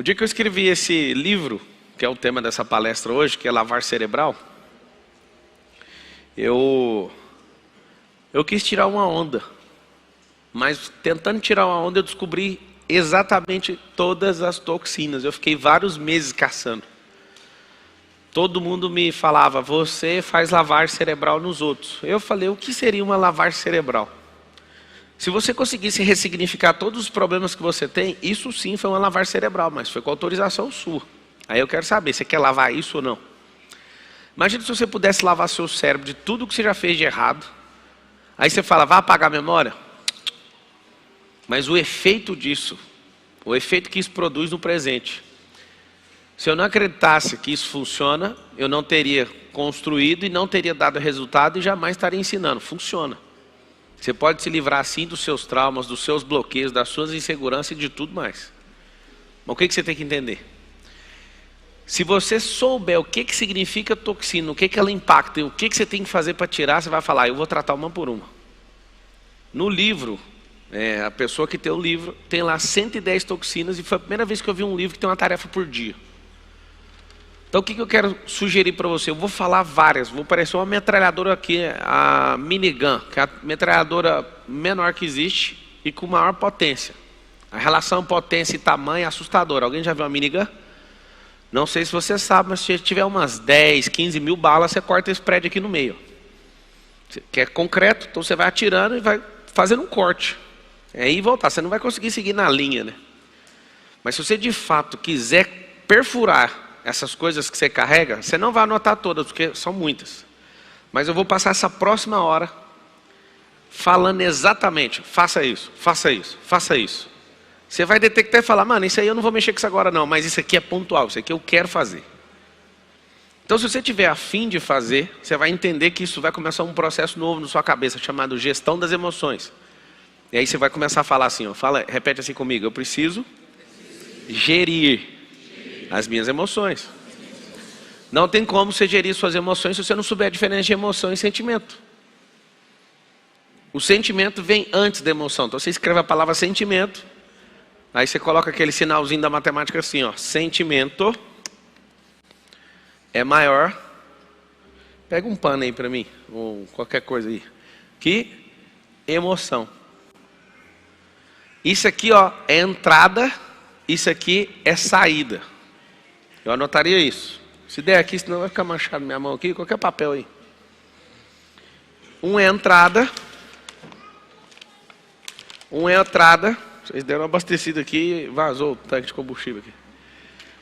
O dia que eu escrevi esse livro, que é o tema dessa palestra hoje, que é Lavar Cerebral, eu quis tirar uma onda. Mas tentando tirar uma onda, eu descobri exatamente todas as toxinas. Eu fiquei vários meses caçando. Todo mundo me falava, você faz lavagem cerebral nos outros. Eu falei, o que seria uma lavagem cerebral? Se você conseguisse ressignificar todos os problemas que você tem, isso sim foi uma lavagem cerebral, mas foi com autorização sua. Aí eu quero saber, você quer lavar isso ou não? Imagina se você pudesse lavar seu cérebro de tudo que você já fez de errado. Aí você fala, vai apagar a memória? Mas o efeito disso, o efeito que isso produz no presente. Se eu não acreditasse que isso funciona, eu não teria construído e não teria dado resultado e jamais estaria ensinando. Funciona. Você pode se livrar assim dos seus traumas, dos seus bloqueios, das suas inseguranças e de tudo mais. Mas o que você tem que entender? Se você souber o que significa toxina, o que ela impacta e o que você tem que fazer para tirar, você vai falar, eu vou tratar uma por uma. No livro, a pessoa que tem o livro, tem lá 110 toxinas e foi a primeira vez que eu vi um livro que tem uma tarefa por dia. Então o que eu quero sugerir para você? Eu vou falar várias, vou parecer uma metralhadora aqui, a minigun, que é a metralhadora menor que existe e com maior potência. A relação potência e tamanho é assustadora. Alguém já viu uma minigun? Não sei se você sabe, mas se tiver umas 10, 15 mil balas, você corta esse prédio aqui no meio. Que é concreto, então você vai atirando e vai fazendo um corte. É ir e voltar, você não vai conseguir seguir na linha, né? Mas se você de fato quiser perfurar essas coisas que você carrega, você não vai anotar todas, porque são muitas. Mas eu vou passar essa próxima hora falando exatamente, faça isso, faça isso, faça isso. Você vai detectar e falar, mano, isso aí eu não vou mexer com isso agora não, mas isso aqui é pontual, isso aqui eu quero fazer. Então se você tiver a fim de fazer, você vai entender que isso vai começar um processo novo na sua cabeça, chamado gestão das emoções. E aí você vai começar a falar assim, ó, repete assim comigo, eu preciso gerir as minhas emoções. Não tem como você gerir suas emoções se você não souber a diferença de emoção e sentimento. O sentimento vem antes da emoção. Então você escreve a palavra sentimento, aí você coloca aquele sinalzinho da matemática assim, ó, sentimento é maior. Pega um pano aí para mim, ou qualquer coisa aí. Que emoção. Isso aqui, ó, é entrada, isso aqui é saída. Eu anotaria isso. Se der aqui, senão vai ficar manchado minha mão aqui, qualquer papel aí. Um é entrada. Um é entrada. Vocês deram uma abastecida aqui e vazou o tanque de combustível aqui.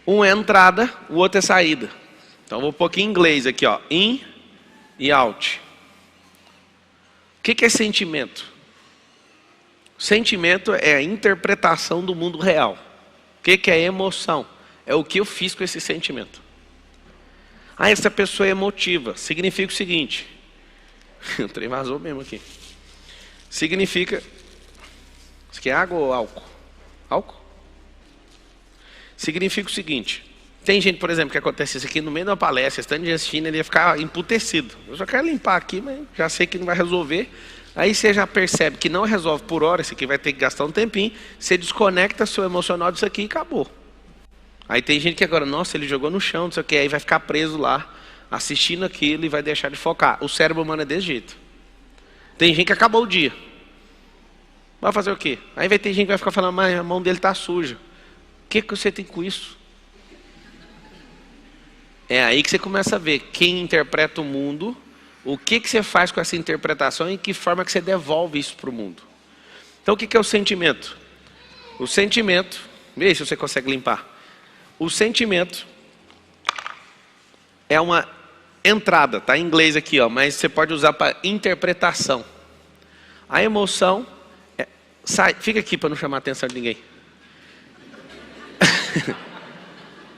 Um é entrada, o outro é saída. Então vou pôr aqui em inglês aqui, ó. In e out. O que é sentimento? Sentimento é a interpretação do mundo real. O que é emoção? É o que eu fiz com esse sentimento. Ah, essa pessoa é emotiva. Significa o seguinte. O trem vazou mesmo aqui. Significa... Isso aqui é água ou álcool? Álcool? Significa o seguinte. Tem gente, por exemplo, que acontece isso aqui no meio da palestra, estando de assistindo, ele ia ficar emputecido. Eu só quero limpar aqui, mas já sei que não vai resolver. Aí você já percebe que não resolve por hora, isso aqui vai ter que gastar um tempinho. Você desconecta seu emocional disso aqui e acabou. Aí tem gente que agora, nossa, ele jogou no chão, não sei o que, aí vai ficar preso lá, assistindo aquilo e vai deixar de focar. O cérebro humano é desse jeito. Tem gente que acabou o dia. Vai fazer o quê? Aí vai ter gente que vai ficar falando, mas a mão dele está suja. O que você tem com isso? É aí que você começa a ver quem interpreta o mundo, o que você faz com essa interpretação e que forma que você devolve isso para o mundo. Então o que é o sentimento? O sentimento, veja se você consegue limpar. O sentimento é uma entrada, tá em inglês aqui, ó, mas você pode usar para interpretação. A emoção fica aqui para não chamar a atenção de ninguém.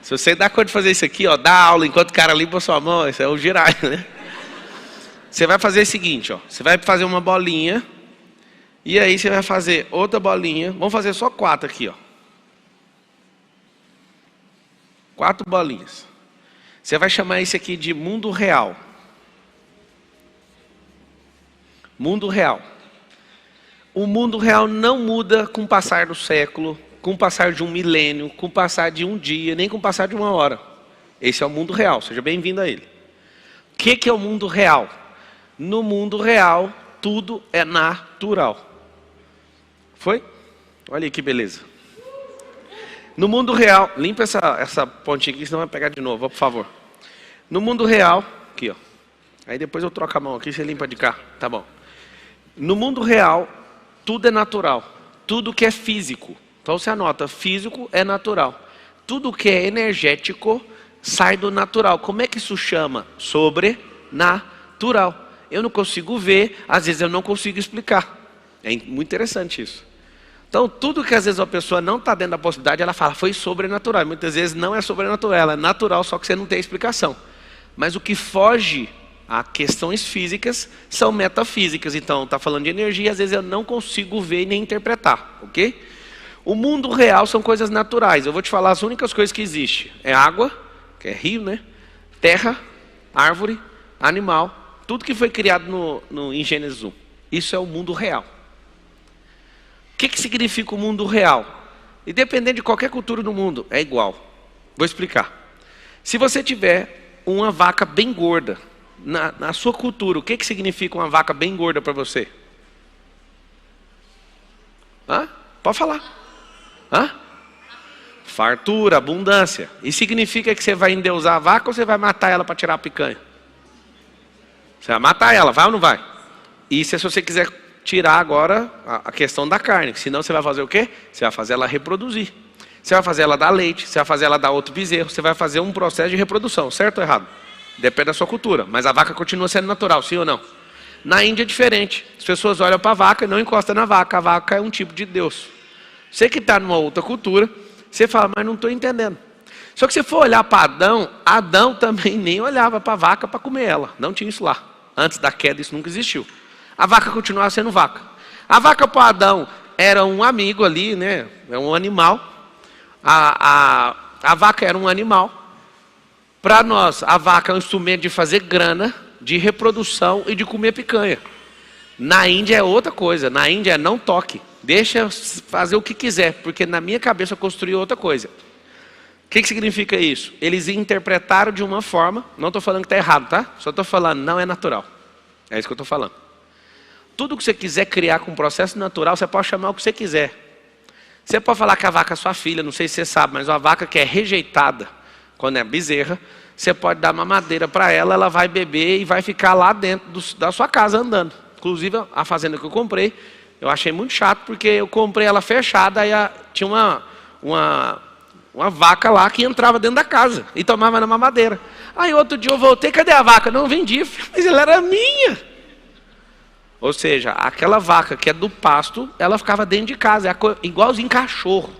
Se você dá conta de fazer isso aqui, ó, dá aula enquanto o cara limpa a sua mão, isso é o girar, né? Você vai fazer o seguinte, ó, você vai fazer uma bolinha e aí você vai fazer outra bolinha. Vamos fazer só 4 aqui, ó. 4 bolinhas. Você vai chamar isso aqui de mundo real. Mundo real. O mundo real não muda com o passar do século, com o passar de um milênio, com o passar de um dia, nem com o passar de uma hora. Esse é o mundo real, seja bem-vindo a ele. O que é o mundo real? No mundo real, tudo é natural. Foi? Olha aí que beleza. No mundo real, limpa essa pontinha aqui, senão vai pegar de novo, por favor. No mundo real, aqui ó. Aí depois eu troco a mão aqui, você limpa de cá, tá bom. No mundo real, tudo é natural. Tudo que é físico. Então você anota, físico é natural. Tudo que é energético sai do natural. Como é que isso chama? Sobrenatural. Eu não consigo ver, às vezes eu não consigo explicar. É muito interessante isso. Então, tudo que às vezes a pessoa não está dentro da possibilidade, ela fala, foi sobrenatural. Muitas vezes não é sobrenatural, ela é natural, só que você não tem explicação. Mas o que foge a questões físicas são metafísicas. Então, está falando de energia, às vezes eu não consigo ver nem interpretar, ok? O mundo real são coisas naturais. Eu vou te falar as únicas coisas que existem. É água, que é rio, né? Terra, árvore, animal. Tudo que foi criado em Gênesis 1. Isso é o mundo real. O que significa o mundo real? Independente de qualquer cultura do mundo, é igual. Vou explicar. Se você tiver uma vaca bem gorda, na sua cultura, o que significa uma vaca bem gorda para você? Hã? Pode falar. Hã? Fartura, abundância. E significa que você vai endeusar a vaca ou você vai matar ela para tirar a picanha? Você vai matar ela, vai ou não vai? Isso é se você quiser tirar agora a questão da carne. Senão você vai fazer o quê? Você vai fazer ela reproduzir. Você vai fazer ela dar leite, você vai fazer ela dar outro bezerro, você vai fazer um processo de reprodução, certo ou errado? Depende da sua cultura, mas a vaca continua sendo natural, sim ou não? Na Índia é diferente. As pessoas olham para a vaca e não encostam na vaca. A vaca é um tipo de Deus. Você que está numa outra cultura, você fala, mas não estou entendendo. Só que se for olhar para Adão, Adão também nem olhava para a vaca para comer ela. Não tinha isso lá. Antes da queda isso nunca existiu. A vaca continuava sendo vaca. A vaca para Adão era um amigo ali, né? É um animal. A vaca era um animal. Para nós, a vaca é um instrumento de fazer grana, de reprodução e de comer picanha. Na Índia é outra coisa. Na Índia é não toque. Deixa fazer o que quiser, porque na minha cabeça eu construí outra coisa. O que significa isso? Eles interpretaram de uma forma, não estou falando que está errado, tá? Só estou falando, não é natural. É isso que eu estou falando. Tudo que você quiser criar com um processo natural, você pode chamar o que você quiser. Você pode falar que a vaca é sua filha, não sei se você sabe, mas uma vaca que é rejeitada, quando é bezerra, você pode dar mamadeira para ela, ela vai beber e vai ficar lá dentro da sua casa andando. Inclusive, a fazenda que eu comprei, eu achei muito chato, porque eu comprei ela fechada, aí tinha uma vaca lá que entrava dentro da casa e tomava na mamadeira. Aí outro dia eu voltei, cadê a vaca? Não vendi, mas ela era minha. Ou seja, aquela vaca que é do pasto, ela ficava dentro de casa, igualzinho cachorro.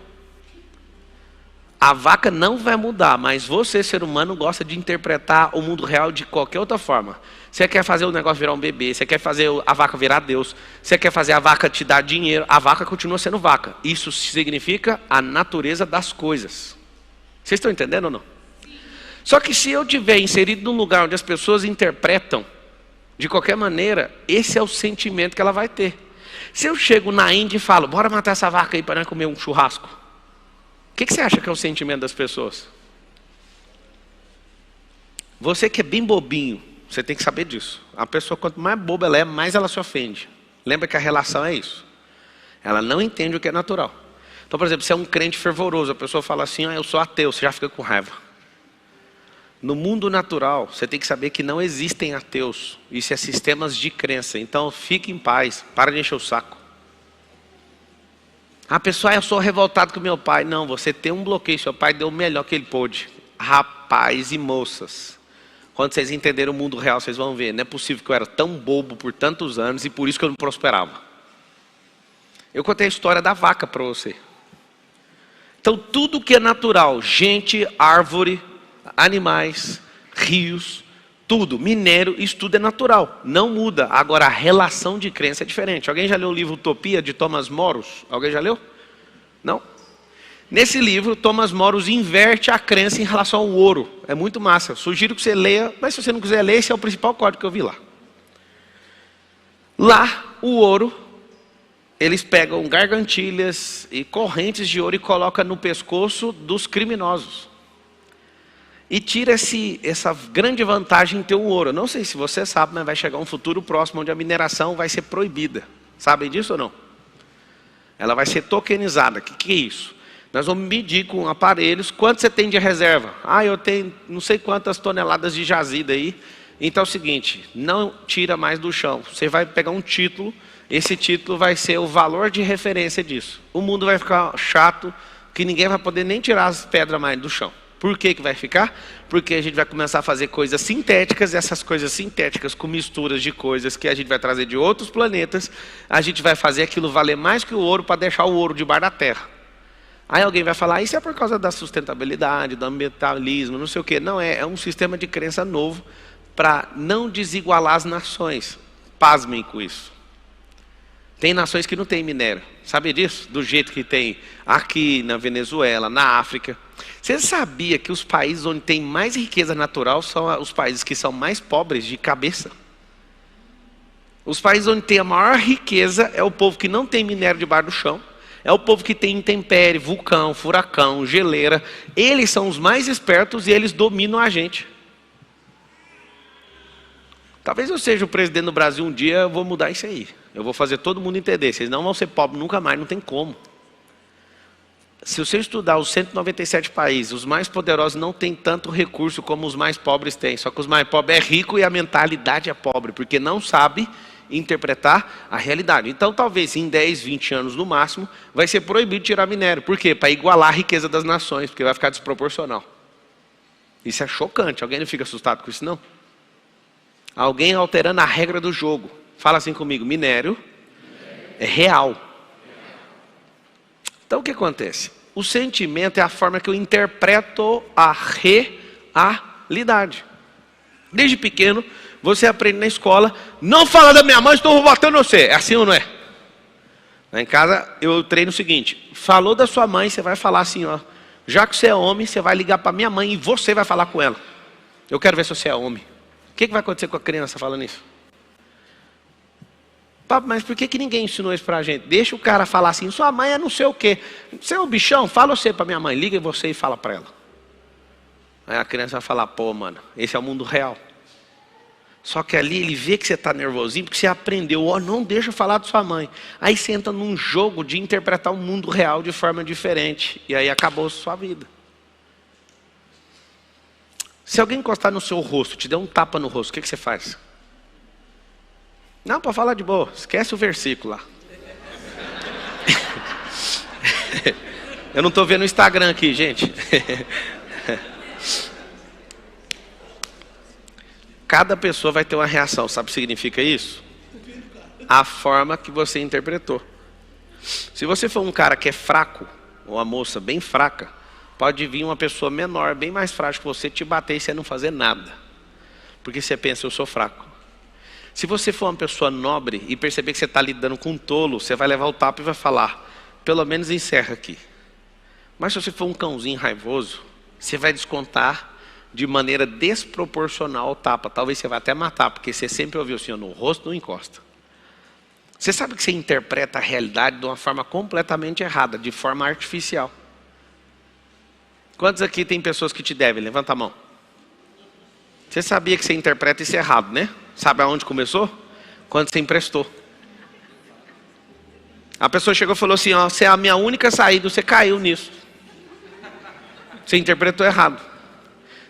A vaca não vai mudar, mas você, ser humano, gosta de interpretar o mundo real de qualquer outra forma. Você quer fazer o negócio virar um bebê, você quer fazer a vaca virar Deus, você quer fazer a vaca te dar dinheiro, a vaca continua sendo vaca. Isso significa a natureza das coisas. Vocês estão entendendo ou não? Só que se eu tiver inserido num lugar onde as pessoas interpretam de qualquer maneira, esse é o sentimento que ela vai ter. Se eu chego na Índia e falo, bora matar essa vaca aí para nós comer um churrasco. O que você acha que é o sentimento das pessoas? Você que é bem bobinho, você tem que saber disso. A pessoa, quanto mais boba ela é, mais ela se ofende. Lembra que a relação é isso. Ela não entende o que é natural. Então, por exemplo, você é um crente fervoroso, a pessoa fala assim, eu sou ateu, você já fica com raiva. No mundo natural, você tem que saber que não existem ateus. Isso é sistemas de crença. Então, fique em paz, para de encher o saco. A pessoa, eu sou revoltado com meu pai. Não, você tem um bloqueio, seu pai deu o melhor que ele pôde. Rapaz e moças, quando vocês entenderem o mundo real, vocês vão ver, não é possível que eu era tão bobo por tantos anos e por isso que eu não prosperava. Eu contei a história da vaca para você. Então, tudo que é natural, gente, árvore, animais, rios, tudo, minério, isso tudo é natural, não muda. Agora, a relação de crença é diferente. Alguém já leu o livro Utopia, de Thomas Moros? Alguém já leu? Não? Nesse livro, Thomas Moros inverte a crença em relação ao ouro. É muito massa. Sugiro que você leia, mas se você não quiser ler, esse é o principal código que eu vi lá. Lá, o ouro eles pegam gargantilhas e correntes de ouro e colocam no pescoço dos criminosos. E tira essa grande vantagem em ter o ouro. Eu não sei se você sabe, mas vai chegar um futuro próximo onde a mineração vai ser proibida. Sabem disso ou não? Ela vai ser tokenizada. O que é isso? Nós vamos medir com aparelhos quanto você tem de reserva. Eu tenho não sei quantas toneladas de jazida aí. Então é o seguinte, não tira mais do chão. Você vai pegar um título, esse título vai ser o valor de referência disso. O mundo vai ficar chato, que ninguém vai poder nem tirar as pedras mais do chão. Por que vai ficar? Porque a gente vai começar a fazer coisas sintéticas, e essas coisas sintéticas com misturas de coisas que a gente vai trazer de outros planetas, a gente vai fazer aquilo valer mais que o ouro para deixar o ouro debaixo da terra. Aí alguém vai falar, isso é por causa da sustentabilidade, do ambientalismo, não sei o quê. Não, é um sistema de crença novo para não desigualar as nações. Pasmem com isso. Tem nações que não têm minério. Sabe disso? Do jeito que tem aqui na Venezuela, na África. Você sabia que os países onde tem mais riqueza natural são os países que são mais pobres de cabeça? Os países onde tem a maior riqueza é o povo que não tem minério debaixo do chão. É o povo que tem intempérie, vulcão, furacão, geleira. Eles são os mais espertos e eles dominam a gente. Talvez eu seja o presidente do Brasil um dia, eu vou mudar isso aí. Eu vou fazer todo mundo entender. Vocês não vão ser pobres nunca mais, não tem como. Se você estudar os 197 países, os mais poderosos não têm tanto recurso como os mais pobres têm. Só que os mais pobres é rico e a mentalidade é pobre, porque não sabe interpretar a realidade. Então talvez em 10, 20 anos no máximo, vai ser proibido tirar minério. Por quê? Para igualar a riqueza das nações, porque vai ficar desproporcional. Isso é chocante. Alguém não fica assustado com isso, não? Alguém alterando a regra do jogo. Fala assim comigo, minério é real. Então o que acontece? O sentimento é a forma que eu interpreto a realidade. Desde pequeno, você aprende na escola, não fala da minha mãe, estou batendo você. É assim ou não é? Lá em casa eu treino o seguinte, falou da sua mãe, você vai falar assim, ó, já que você é homem, você vai ligar para minha mãe e você vai falar com ela. Eu quero ver se você é homem. O que vai acontecer com a criança falando isso? Papo, mas por que ninguém ensinou isso pra gente? Deixa o cara falar assim, sua mãe é não sei o quê. Você é um bichão? Fala você pra minha mãe, liga você e fala pra ela. Aí a criança vai falar, pô mano, esse é o mundo real. Só que ali ele vê que você está nervosinho, porque você aprendeu, não deixa eu falar de sua mãe. Aí você entra num jogo de interpretar o mundo real de forma diferente. E aí acabou a sua vida. Se alguém encostar no seu rosto, te der um tapa no rosto, o que você faz? Não, para falar de boa, esquece o versículo lá. Eu não estou vendo o Instagram aqui, gente. Cada pessoa vai ter uma reação, sabe o que significa isso? A forma que você interpretou. Se você for um cara que é fraco, ou uma moça bem fraca, pode vir uma pessoa menor, bem mais frágil que você, te bater e você não fazer nada. Porque você pensa, eu sou fraco. Se você for uma pessoa nobre e perceber que você está lidando com um tolo, você vai levar o tapa e vai falar, pelo menos encerra aqui. Mas se você for um cãozinho raivoso, você vai descontar de maneira desproporcional o tapa. Talvez você vá até matar, porque você sempre ouviu assim, no rosto não encosta. Você sabe que você interpreta a realidade de uma forma completamente errada, de forma artificial. Quantos aqui tem pessoas que te devem? Levanta a mão. Você sabia que você interpreta isso errado, né? Sabe aonde começou? Quando você emprestou. A pessoa chegou e falou assim, ó, você é a minha única saída, você caiu nisso. Você interpretou errado.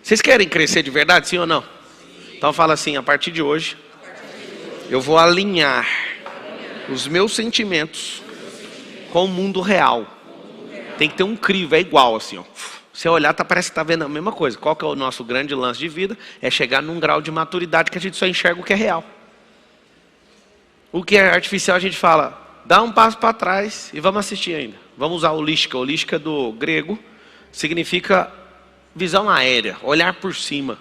Vocês querem crescer de verdade, sim ou não? Então fala assim, a partir de hoje, eu vou alinhar os meus sentimentos com o mundo real. Tem que ter um crivo, é igual assim, ó. Você olhar, parece que está vendo a mesma coisa. Qual que é o nosso grande lance de vida? É chegar num grau de maturidade que a gente só enxerga o que é real. O que é artificial a gente fala, dá um passo para trás e vamos assistir ainda. Vamos usar holística. Holística do grego significa visão aérea, olhar por cima.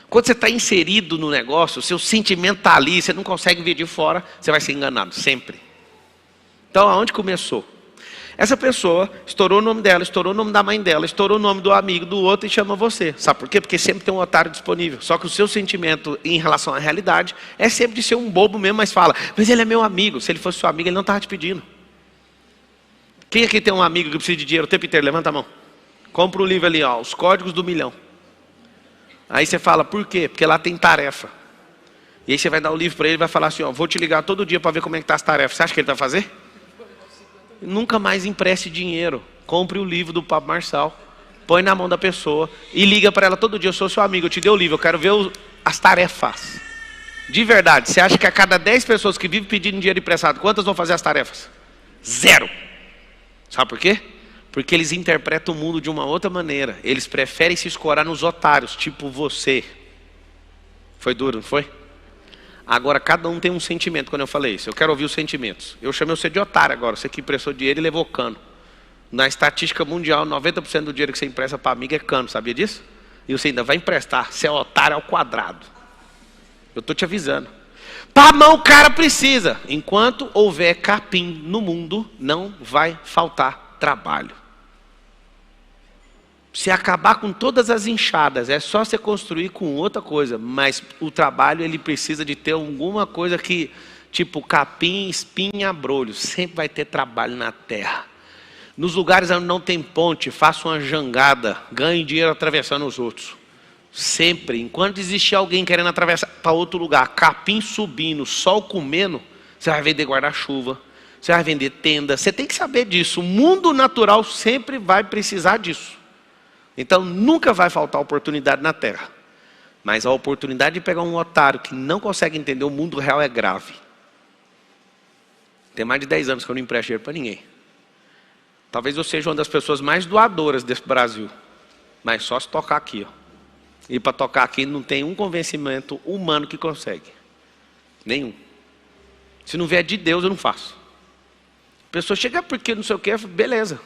Quando você está inserido no negócio, o seu sentimento está ali, você não consegue ver de fora, você vai ser enganado, sempre. Então, aonde começou? Essa pessoa estourou o nome dela, estourou o nome da mãe dela, estourou o nome do amigo, do outro e chama você. Sabe por quê? Porque sempre tem um otário disponível. Só que o seu sentimento em relação à realidade é sempre de ser um bobo mesmo, mas fala, mas ele é meu amigo. Se ele fosse seu amigo, ele não estava te pedindo. Quem aqui tem um amigo que precisa de dinheiro o tempo inteiro? Levanta a mão. Compra um livro ali, ó, Os Códigos do Milhão. Aí você fala, por quê? Porque lá tem tarefa. E aí você vai dar o livro para ele e vai falar assim, ó, vou te ligar todo dia para ver como é que tá as tarefas. Você acha que ele vai fazer? Nunca mais empreste dinheiro. Compre o livro do Pablo Marçal, põe na mão da pessoa e liga para ela todo dia, eu sou seu amigo, eu te dei o livro, eu quero ver as tarefas. De verdade, você acha que a cada 10 pessoas que vivem pedindo dinheiro emprestado, quantas vão fazer as tarefas? 0. Sabe por quê? Porque eles interpretam o mundo de uma outra maneira. Eles preferem se escorar nos otários, tipo você. Foi duro, não foi? Agora, cada um tem um sentimento quando eu falei isso. Eu quero ouvir os sentimentos. Eu chamei você de otário agora. Você que emprestou dinheiro e levou cano. Na estatística mundial, 90% do dinheiro que você empresta para amigo é cano. Sabia disso? E você ainda vai emprestar. Você é otário ao quadrado. Eu estou te avisando. Para a mão o cara precisa. Enquanto houver capim no mundo, não vai faltar trabalho. Se acabar com todas as enxadas, é só você construir com outra coisa. Mas o trabalho, ele precisa de ter alguma coisa que, tipo capim, espinha, abrolho. Sempre vai ter trabalho na terra. Nos lugares onde não tem ponte, faça uma jangada. Ganhe dinheiro atravessando os outros. Sempre. Enquanto existir alguém querendo atravessar para outro lugar, capim subindo, sol comendo, você vai vender guarda-chuva. Você vai vender tenda. Você tem que saber disso. O mundo natural sempre vai precisar disso. Então nunca vai faltar oportunidade na terra. Mas a oportunidade de pegar um otário que não consegue entender o mundo real é grave. Tem mais de 10 anos que eu não empresto dinheiro para ninguém. Talvez eu seja uma das pessoas mais doadoras desse Brasil. Mas só se tocar aqui, ó. E para tocar aqui não tem um convencimento humano que consegue. Nenhum. Se não vier de Deus, eu não faço. A pessoa chega porque não sei o que, beleza.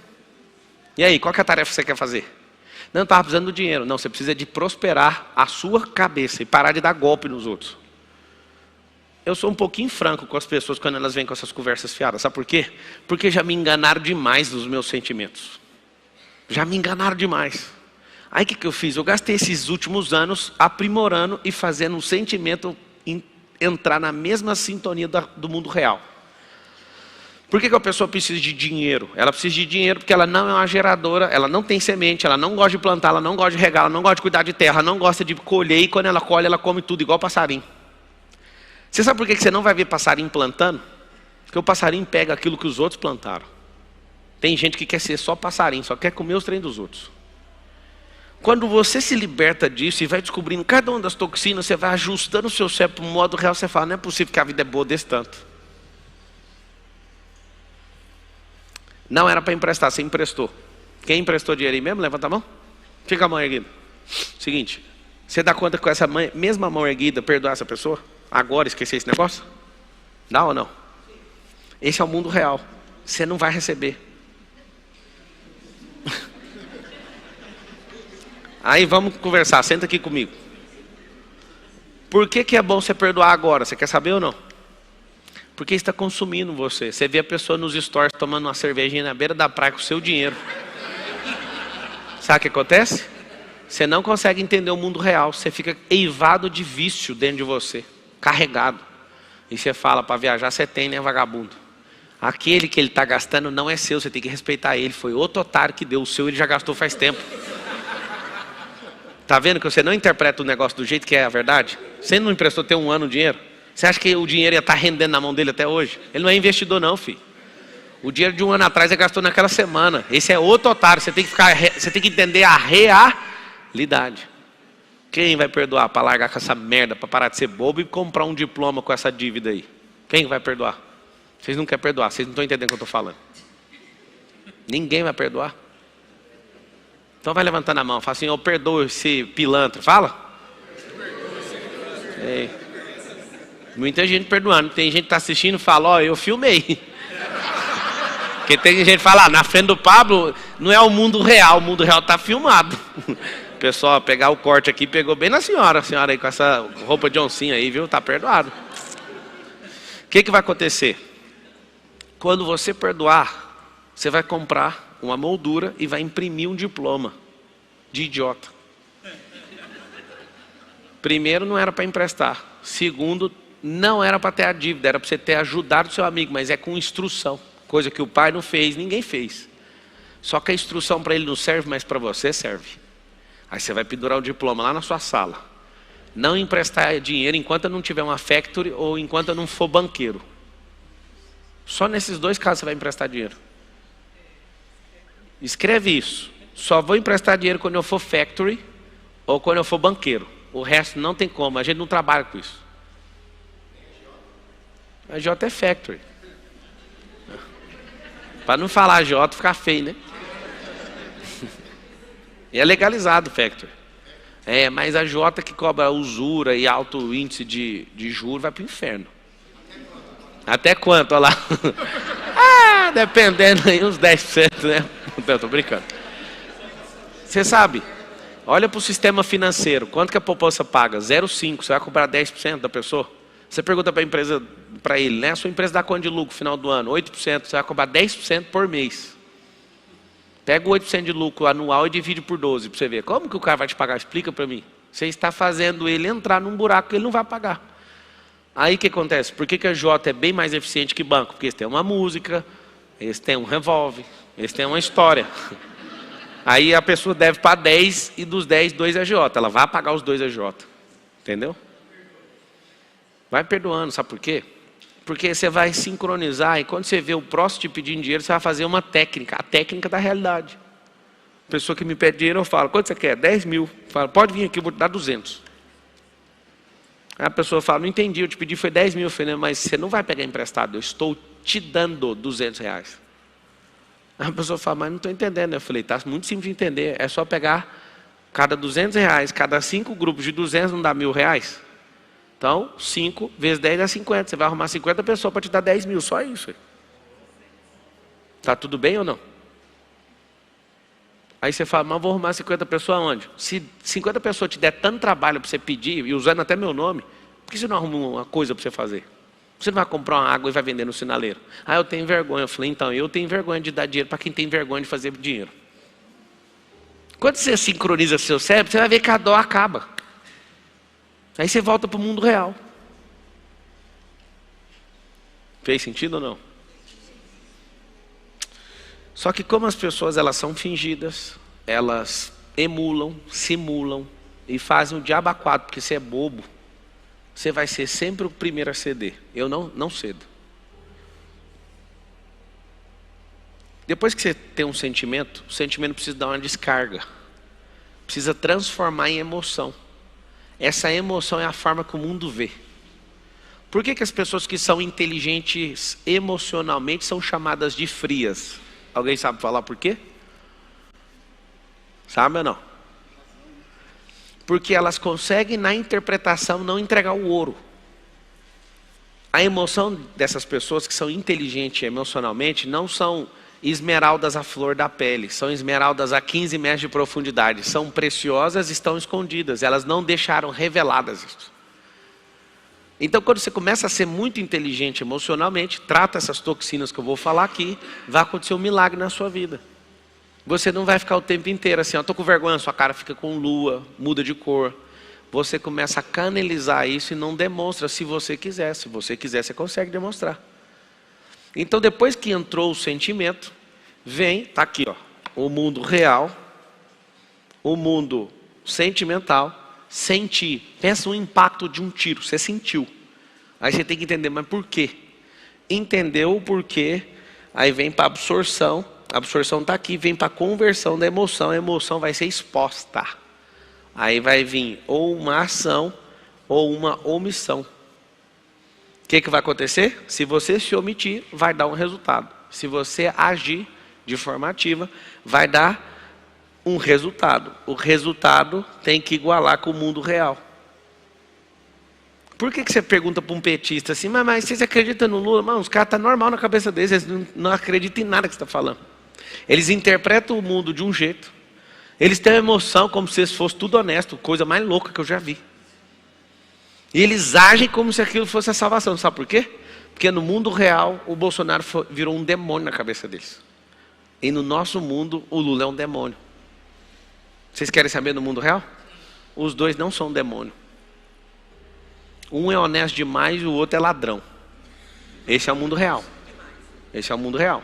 E aí, qual que é a tarefa que você quer fazer? Não, estava precisando do dinheiro. Não, você precisa de prosperar a sua cabeça e parar de dar golpe nos outros. Eu sou um pouquinho franco com as pessoas quando elas vêm com essas conversas fiadas. Sabe por quê? Porque já me enganaram demais nos meus sentimentos. Já me enganaram demais. Aí o que eu fiz? Eu gastei esses últimos anos aprimorando e fazendo um sentimento entrar na mesma sintonia do mundo real. Por que a pessoa precisa de dinheiro? Ela precisa de dinheiro porque ela não é uma geradora, ela não tem semente, ela não gosta de plantar, ela não gosta de regar, ela não gosta de cuidar de terra, ela não gosta de colher, e quando ela colhe, ela come tudo, igual passarinho. Você sabe por que você não vai ver passarinho plantando? Porque o passarinho pega aquilo que os outros plantaram. Tem gente que quer ser só passarinho, só quer comer os trem dos outros. Quando você se liberta disso e vai descobrindo cada uma das toxinas, você vai ajustando o seu cérebro para o modo real, você fala, não é possível que a vida é boa desse tanto. Não era para emprestar, você emprestou. Quem emprestou dinheiro aí mesmo? Levanta a mão. Fica a mão erguida. Seguinte, você dá conta que com essa mesma mão erguida, perdoar essa pessoa? Agora esquecer esse negócio? Dá ou não? Esse é o mundo real. Você não vai receber. Aí vamos conversar, senta aqui comigo. Por que é bom você perdoar agora? Você quer saber ou não? Porque está consumindo você. Você vê a pessoa nos stories tomando uma cervejinha na beira da praia com o seu dinheiro. Sabe o que acontece? Você não consegue entender o mundo real. Você fica eivado de vício dentro de você. Carregado. E você fala, para viajar você tem, né, vagabundo? Aquele que ele está gastando não é seu. Você tem que respeitar ele. Foi outro otário que deu. O seu ele já gastou faz tempo. Tá vendo que você não interpreta o negócio do jeito que é a verdade? Você não emprestou ter um ano o dinheiro? Você acha que o dinheiro ia estar rendendo na mão dele até hoje? Ele não é investidor não, filho. O dinheiro de um ano atrás ele gastou naquela semana. Esse é outro otário. Você tem que entender a realidade. Quem vai perdoar para largar com essa merda, para parar de ser bobo e comprar um diploma com essa dívida aí? Quem vai perdoar? Vocês não querem perdoar, vocês não estão entendendo o que eu estou falando. Ninguém vai perdoar. Então vai levantando a mão, fala assim, eu perdoo esse pilantra. Fala. Ei. Muita gente perdoando. Tem gente que está assistindo e fala, ó, eu filmei. Porque tem gente que fala, na frente do Pablo, não é o mundo real está filmado. O pessoal pegar o corte aqui, pegou bem na senhora. A senhora aí com essa roupa de oncinha aí, viu? Está perdoado. O que vai acontecer? Quando você perdoar, você vai comprar uma moldura e vai imprimir um diploma de idiota. Primeiro, não era para emprestar. Segundo, não era para ter a dívida, era para você ter ajudado o seu amigo, mas é com instrução. Coisa que o pai não fez, ninguém fez. Só que a instrução para ele não serve, mas para você serve. Aí você vai pendurar o diploma lá na sua sala. Não emprestar dinheiro enquanto eu não tiver uma factory ou enquanto eu não for banqueiro. Só nesses dois casos você vai emprestar dinheiro. Escreve isso. Só vou emprestar dinheiro quando eu for factory ou quando eu for banqueiro. O resto não tem como, a gente não trabalha com isso. A J é factory. Para não falar J, ficar feio, né? E é legalizado o factory. Mas a J que cobra usura e alto índice de juros vai para o inferno. Até quanto? Olha lá. Dependendo aí, uns 10%, né? Não, tô brincando. Você sabe, olha para o sistema financeiro. Quanto que a poupança paga? 0,5. Você vai cobrar 10% da pessoa? Você pergunta para a empresa, para ele, né? A sua empresa dá quanto de lucro no final do ano? 8%. Você vai cobrar 10% por mês. Pega o 8% de lucro anual e divide por 12 para você ver. Como que o cara vai te pagar? Explica para mim. Você está fazendo ele entrar num buraco que ele não vai pagar. Aí o que acontece? Por que a J é bem mais eficiente que banco? Porque eles têm uma música, eles têm um revólver, eles têm uma história. Aí a pessoa deve para 10 e dos 10, 2 é J. Ela vai pagar os 2 é J. Entendeu? Vai perdoando, sabe por quê? Porque você vai sincronizar e quando você vê o próximo te pedindo dinheiro, você vai fazer uma técnica, a técnica da realidade. A pessoa que me pede dinheiro, eu falo, quanto você quer? 10 mil. Eu falo, pode vir aqui, eu vou te dar 200. Aí a pessoa fala, não entendi, eu te pedi foi 10 mil. Eu falei, mas você não vai pegar emprestado, eu estou te dando 200 reais. Aí a pessoa fala, mas não estou entendendo. Eu falei, está muito simples de entender, é só pegar cada 200 reais, cada 5 grupos de 200 não dá R$1.000? Então, 5 vezes 10 dá 50. Você vai arrumar 50 pessoas para te dar 10 mil, só isso. Está tudo bem ou não? Aí você fala, mas vou arrumar 50 pessoas aonde? Se 50 pessoas te der tanto trabalho para você pedir, e usando até meu nome, por que você não arruma uma coisa para você fazer? Você não vai comprar uma água e vai vender no sinaleiro. Ah, eu tenho vergonha. Eu falei, então, eu tenho vergonha de dar dinheiro para quem tem vergonha de fazer dinheiro. Quando você sincroniza seu cérebro, você vai ver que a dó acaba. Aí você volta para o mundo real. Fez sentido ou não? Só que como as pessoas elas são fingidas, elas emulam, simulam e fazem o diabo a quatro, porque você é bobo, você vai ser sempre o primeiro a ceder. Eu não cedo. Depois que você tem um sentimento, o sentimento precisa dar uma descarga. Precisa transformar em emoção. Essa emoção é a forma que o mundo vê. Por que as pessoas que são inteligentes emocionalmente são chamadas de frias? Alguém sabe falar por quê? Sabe ou não? Porque elas conseguem na interpretação não entregar o ouro. A emoção dessas pessoas que são inteligentes emocionalmente não são esmeraldas à flor da pele, são esmeraldas a 15 metros de profundidade, são preciosas e estão escondidas, elas não deixaram reveladas isso. Então quando você começa a ser muito inteligente emocionalmente, trata essas toxinas que eu vou falar aqui, vai acontecer um milagre na sua vida. Você não vai ficar o tempo inteiro assim, estou com vergonha, sua cara fica com lua, muda de cor. Você começa a canalizar isso e não demonstra se você quiser. Se você quiser, você consegue demonstrar. Então depois que entrou o sentimento, vem, está aqui, ó, o mundo real, o mundo sentimental, sentir. Pensa no impacto de um tiro, você sentiu. Aí você tem que entender, mas por quê? Entendeu o porquê, aí vem para a absorção está aqui, vem para a conversão da emoção, a emoção vai ser exposta. Aí vai vir ou uma ação ou uma omissão. O que vai acontecer? Se você se omitir, vai dar um resultado. Se você agir de forma ativa, vai dar um resultado. O resultado tem que igualar com o mundo real. Por que você pergunta para um petista assim, mas vocês acreditam no Lula? Mano, os caras estão normal na cabeça deles, eles não acreditam em nada que você está falando. Eles interpretam o mundo de um jeito. Eles têm uma emoção como se eles fossem tudo honesto, coisa mais louca que eu já vi. E eles agem como se aquilo fosse a salvação. Sabe por quê? Porque no mundo real, o Bolsonaro virou um demônio na cabeça deles. E no nosso mundo, o Lula é um demônio. Vocês querem saber do mundo real? Os dois não são demônio. Um é honesto demais e o outro é ladrão. Esse é o mundo real. Esse é o mundo real.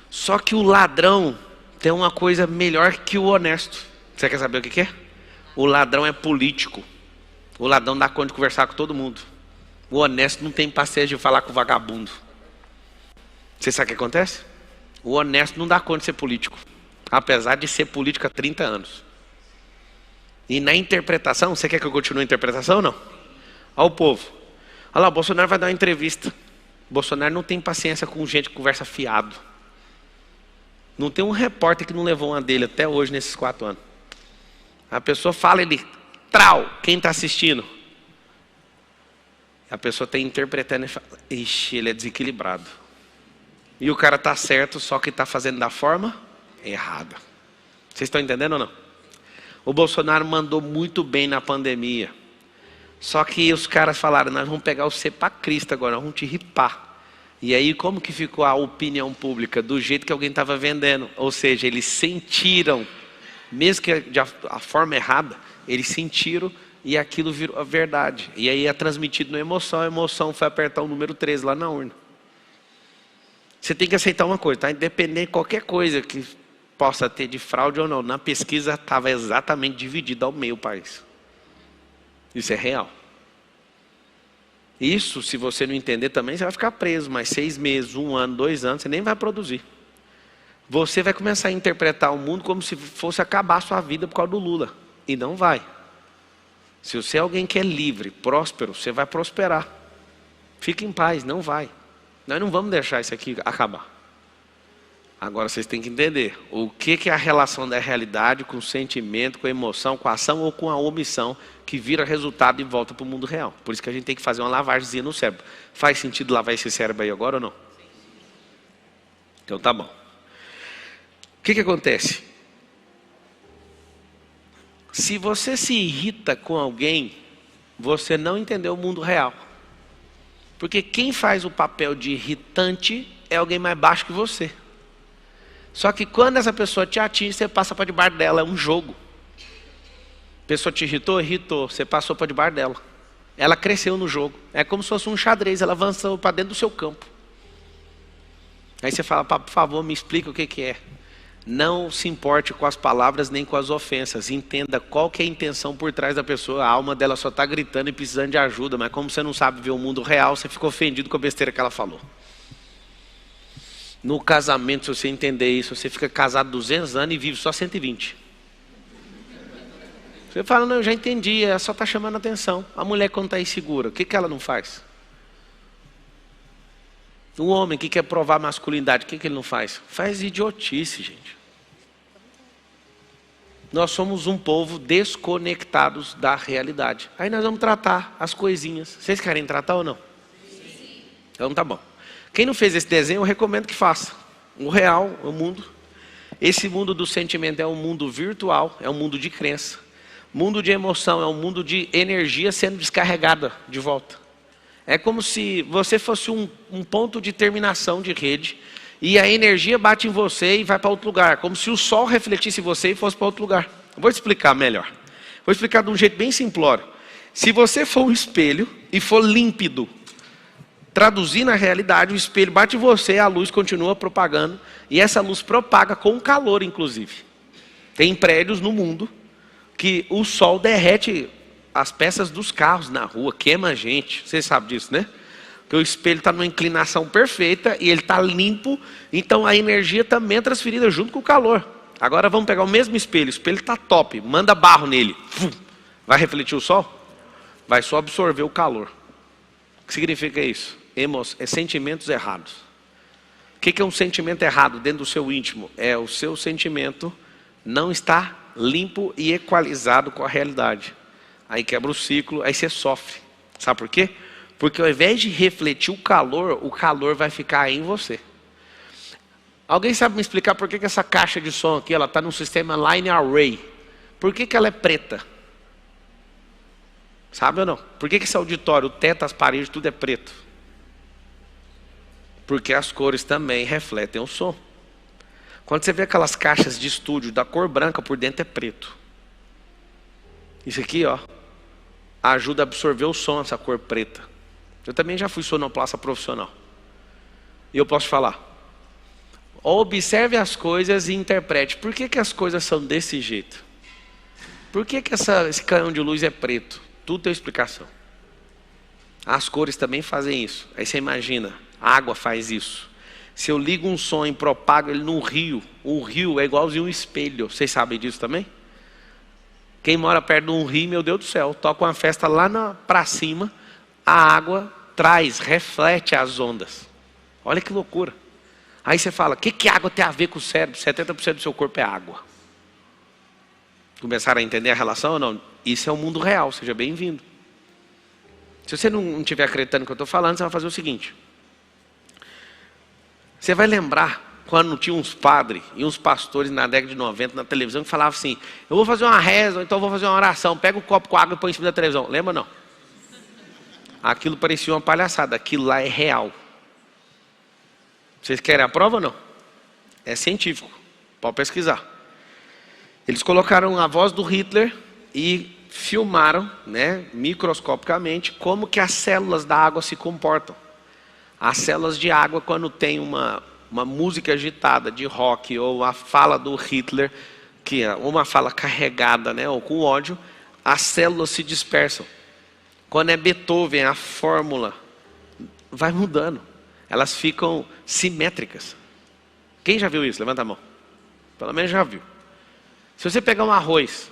Só que o ladrão tem uma coisa melhor que o honesto. Você quer saber o que é? O ladrão é político. O ladrão dá conta de conversar com todo mundo. O honesto não tem paciência de falar com o vagabundo. Você sabe o que acontece? O honesto não dá conta de ser político. Apesar de ser político há 30 anos. E na interpretação, você quer que eu continue a interpretação ou não? Olha o povo. Olha lá, o Bolsonaro vai dar uma entrevista. O Bolsonaro não tem paciência com gente que conversa fiado. Não tem um repórter que não levou uma dele até hoje nesses 4 anos. A pessoa fala, ele, trau, quem está assistindo? A pessoa está interpretando e fala, ixi, ele é desequilibrado. E o cara está certo, só que está fazendo da forma errada. Vocês estão entendendo ou não? O Bolsonaro mandou muito bem na pandemia. Só que os caras falaram, nós vamos pegar você para Cristo agora, nós vamos te ripar. E aí como que ficou a opinião pública? Do jeito que alguém estava vendendo. Ou seja, eles sentiram, mesmo que de a forma errada, eles sentiram e aquilo virou a verdade. E aí é transmitido na emoção, a emoção foi apertar o número 13 lá na urna. Você tem que aceitar uma coisa, tá? Independente de qualquer coisa que possa ter de fraude ou não, na pesquisa estava exatamente dividido ao meio o país. Isso é real. Isso, se você não entender também, você vai ficar preso, mas 6 meses, 1 ano, 2 anos, você nem vai produzir. Você vai começar a interpretar o mundo como se fosse acabar a sua vida por causa do Lula. E não vai. Se você é alguém que é livre, próspero, você vai prosperar. Fique em paz, não vai. Nós não vamos deixar isso aqui acabar. Agora vocês têm que entender o que é a relação da realidade com o sentimento, com a emoção, com a ação ou com a omissão que vira resultado e volta para o mundo real. Por isso que a gente tem que fazer uma lavagemzinha no cérebro. Faz sentido lavar esse cérebro aí agora ou não? Então tá bom. O que acontece? Se você se irrita com alguém, você não entendeu o mundo real. Porque quem faz o papel de irritante é alguém mais baixo que você. Só que quando essa pessoa te atinge, você passa para debaixo dela, é um jogo. A pessoa te irritou, você passou para debaixo dela. Ela cresceu no jogo. É como se fosse um xadrez, ela avançou para dentro do seu campo. Aí você fala, por favor, me explica o que é. Não se importe com as palavras nem com as ofensas. Entenda qual que é a intenção por trás da pessoa. A alma dela só está gritando e precisando de ajuda. Mas como você não sabe ver o mundo real, você fica ofendido com a besteira que ela falou. No casamento, se você entender isso, você fica casado 200 anos e vive só 120. Você fala, não, eu já entendi, ela só está chamando atenção. A mulher quando está insegura, o que ela não faz? O homem que quer provar masculinidade, o que ele não faz? Faz idiotice, gente. Nós somos um povo desconectados da realidade. Aí nós vamos tratar as coisinhas. Vocês querem tratar ou não? Sim. Então tá bom. Quem não fez esse desenho, eu recomendo que faça. O real, o mundo. Esse mundo do sentimento é um mundo virtual, é um mundo de crença. Mundo de emoção é um mundo de energia sendo descarregada de volta. É como se você fosse um ponto de terminação de rede e a energia bate em você e vai para outro lugar. Como se o sol refletisse em você e fosse para outro lugar. Eu vou explicar melhor. Vou explicar de um jeito bem simplório. Se você for um espelho e for límpido, traduzir na realidade, o espelho bate em você, a luz continua propagando, e essa luz propaga com calor, inclusive. Tem prédios no mundo que o sol derrete as peças dos carros na rua, queima a gente. Vocês sabem disso, né? Porque o espelho está numa inclinação perfeita e ele está limpo, então a energia também é transferida junto com o calor. Agora vamos pegar o mesmo espelho, o espelho está top, manda barro nele. Vai refletir o sol? Vai só absorver o calor. O que significa isso? Sentimentos errados. O que é um sentimento errado dentro do seu íntimo? É o seu sentimento não está limpo e equalizado com a realidade. Aí quebra o ciclo, aí você sofre. Sabe por quê? Porque ao invés de refletir o calor vai ficar em você. Alguém sabe me explicar por que essa caixa de som aqui, ela está num sistema line array? Por que ela é preta? Sabe ou não? Por que esse auditório, o teto, as paredes, tudo é preto? Porque as cores também refletem o som. Quando você vê aquelas caixas de estúdio da cor branca, por dentro é preto. Isso aqui, ó, ajuda a absorver o som, essa cor preta. Eu também já fui sonoplasta profissional. E eu posso falar. Observe as coisas e interprete. Por que as coisas são desse jeito? Por que esse canhão de luz é preto? Tudo tem explicação. As cores também fazem isso. Aí você imagina, a água faz isso. Se eu ligo um som e propago ele num rio, o rio é igualzinho um espelho. Vocês sabem disso também? Quem mora perto de um rio, meu Deus do céu, toca uma festa lá para cima, a água traz, reflete as ondas. Olha que loucura. Aí você fala, o que a água tem a ver com o cérebro? 70% do seu corpo é água. Começaram a entender a relação ou não? Isso é o mundo real, seja bem-vindo. Se você não estiver acreditando no que eu estou falando, você vai fazer o seguinte. Você vai lembrar quando tinha uns padres e uns pastores na década de 90 na televisão que falavam assim, eu vou fazer uma reza, ou então eu vou fazer uma oração, pega um copo com água e põe em cima da televisão. Lembra ou não? Aquilo parecia uma palhaçada, aquilo lá é real. Vocês querem a prova ou não? É científico, pode pesquisar. Eles colocaram a voz do Hitler e filmaram, né, microscopicamente, como que as células da água se comportam. As células de água, quando tem uma música agitada de rock, ou a fala do Hitler, que é uma fala carregada, né, ou com ódio, as células se dispersam. Quando é Beethoven, a fórmula vai mudando. Elas ficam simétricas. Quem já viu isso? Levanta a mão. Pelo menos já viu. Se você pegar um arroz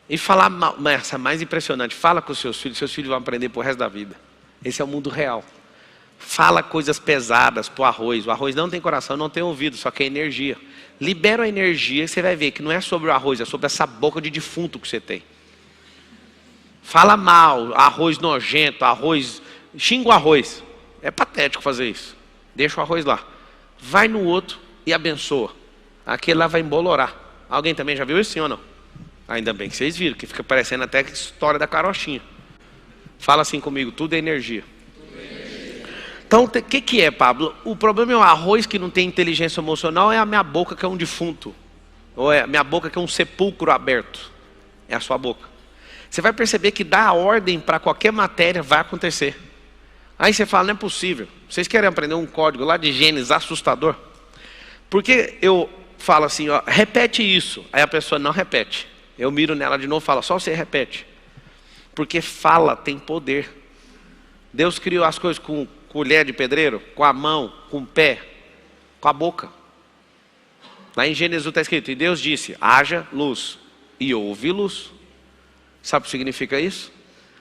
e falar mal, essa é mais impressionante, fala com os seus filhos vão aprender pro resto da vida. Esse é o mundo real. Fala coisas pesadas pro arroz. O arroz não tem coração, não tem ouvido, só que é energia. Libera a energia e você vai ver que não é sobre o arroz, é sobre essa boca de defunto que você tem. Fala mal, arroz nojento, arroz... Xinga o arroz. É patético fazer isso. Deixa o arroz lá. Vai no outro e abençoa. Aquele lá vai embolorar. Alguém também já viu isso, sim ou não? Ainda bem que vocês viram, que fica parecendo até a história da carochinha. Fala assim comigo, tudo é energia. Então, o que é, Pablo? O problema é o arroz que não tem inteligência emocional, é a minha boca que é um defunto. Ou é a minha boca que é um sepulcro aberto. É a sua boca. Você vai perceber que dar ordem para qualquer matéria vai acontecer. Aí você fala, não é possível. Vocês querem aprender um código lá de Gênesis assustador? Porque eu falo assim, ó, repete isso. Aí a pessoa não repete. Eu miro nela de novo e falo, só você repete. Porque fala tem poder. Deus criou as coisas com colher de pedreiro, com a mão, com o pé, com a boca. Lá em Gênesis está escrito, e Deus disse, haja luz. E houve luz. Sabe o que significa isso?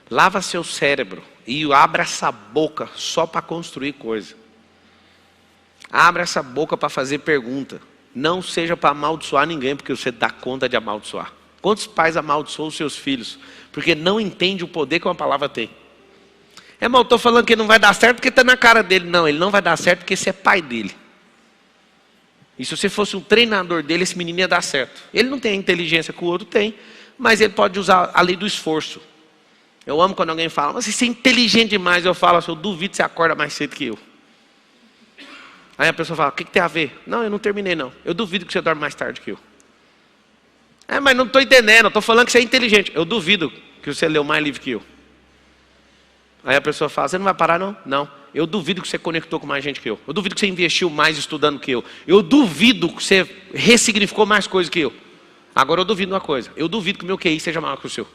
Lava seu cérebro e abra essa boca só para construir coisa. Abra essa boca para fazer pergunta. Não seja para amaldiçoar ninguém, porque você dá conta de amaldiçoar. Quantos pais amaldiçoam os seus filhos? Porque não entende o poder que uma palavra tem. Irmão, estou falando que ele não vai dar certo porque está na cara dele. Não, ele não vai dar certo porque você é pai dele. E se você fosse um treinador dele, esse menino ia dar certo. Ele não tem a inteligência que o outro tem, mas ele pode usar a lei do esforço. Eu amo quando alguém fala, mas você é inteligente demais. Eu falo assim, eu duvido que você acorda mais cedo que eu. Aí a pessoa fala, o que tem a ver? Não, eu não terminei não. Eu duvido que você dorme mais tarde que eu. É, mas não estou entendendo, estou falando que você é inteligente. Eu duvido que você leu mais livro que eu. Aí a pessoa fala, você não vai parar não? Não. Eu duvido que você conectou com mais gente que eu. Eu duvido que você investiu mais estudando que eu. Eu duvido que você ressignificou mais coisas que eu. Agora eu duvido uma coisa. Eu duvido que o meu QI seja maior que o seu.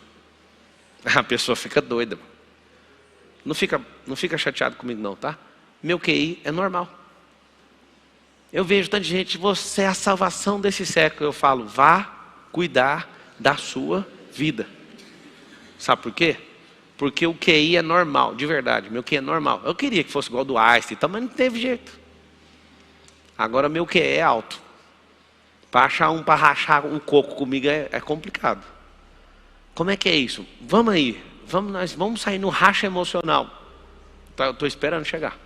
A pessoa fica doida. Não fica chateado comigo não, tá? Meu QI é normal. Eu vejo tanta gente, você é a salvação desse século. Eu falo, vá cuidar da sua vida. Sabe por quê? Porque o QI é normal, de verdade. Meu QI é normal. Eu queria que fosse igual ao do Einstein, mas não teve jeito. Agora meu QI é alto. Para achar um para rachar o coco comigo é complicado. Como é que é isso? Vamos aí. Nós vamos sair no racha emocional. Estou esperando chegar.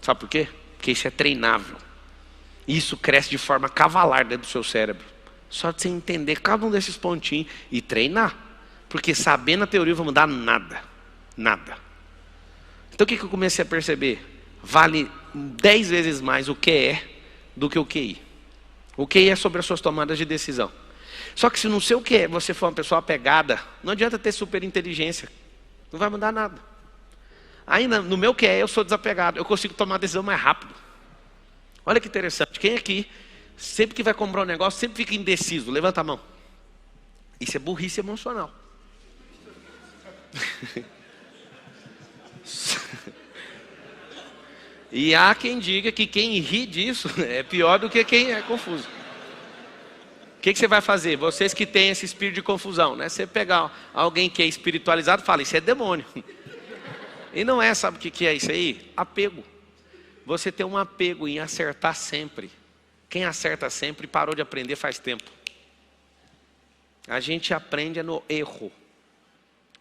Sabe por quê? Porque isso é treinável. Isso cresce de forma cavalar dentro do seu cérebro. Só de você entender cada um desses pontinhos e treinar. Porque sabendo a teoria não vai mudar nada. Nada. Então o que eu comecei a perceber? Vale 10 vezes mais o que é do que o QI. O QI é sobre as suas tomadas de decisão. Só que se no seu QI você for uma pessoa apegada, não adianta ter super inteligência. Não Não vai mudar nada. Ainda no meu QE eu sou desapegado. Eu consigo tomar a decisão mais rápido. Olha que interessante. Quem aqui, sempre que vai comprar um negócio, sempre fica indeciso? Levanta a mão. Isso é burrice emocional. E há quem diga que quem ri disso é pior do que quem é confuso. O que você vai fazer? Vocês que têm esse espírito de confusão, né? Você pegar alguém que é espiritualizado e fala, isso é demônio. E não é, sabe o que é isso aí? Apego. Você tem um apego em acertar sempre. Quem acerta sempre parou de aprender faz tempo. A gente aprende no erro.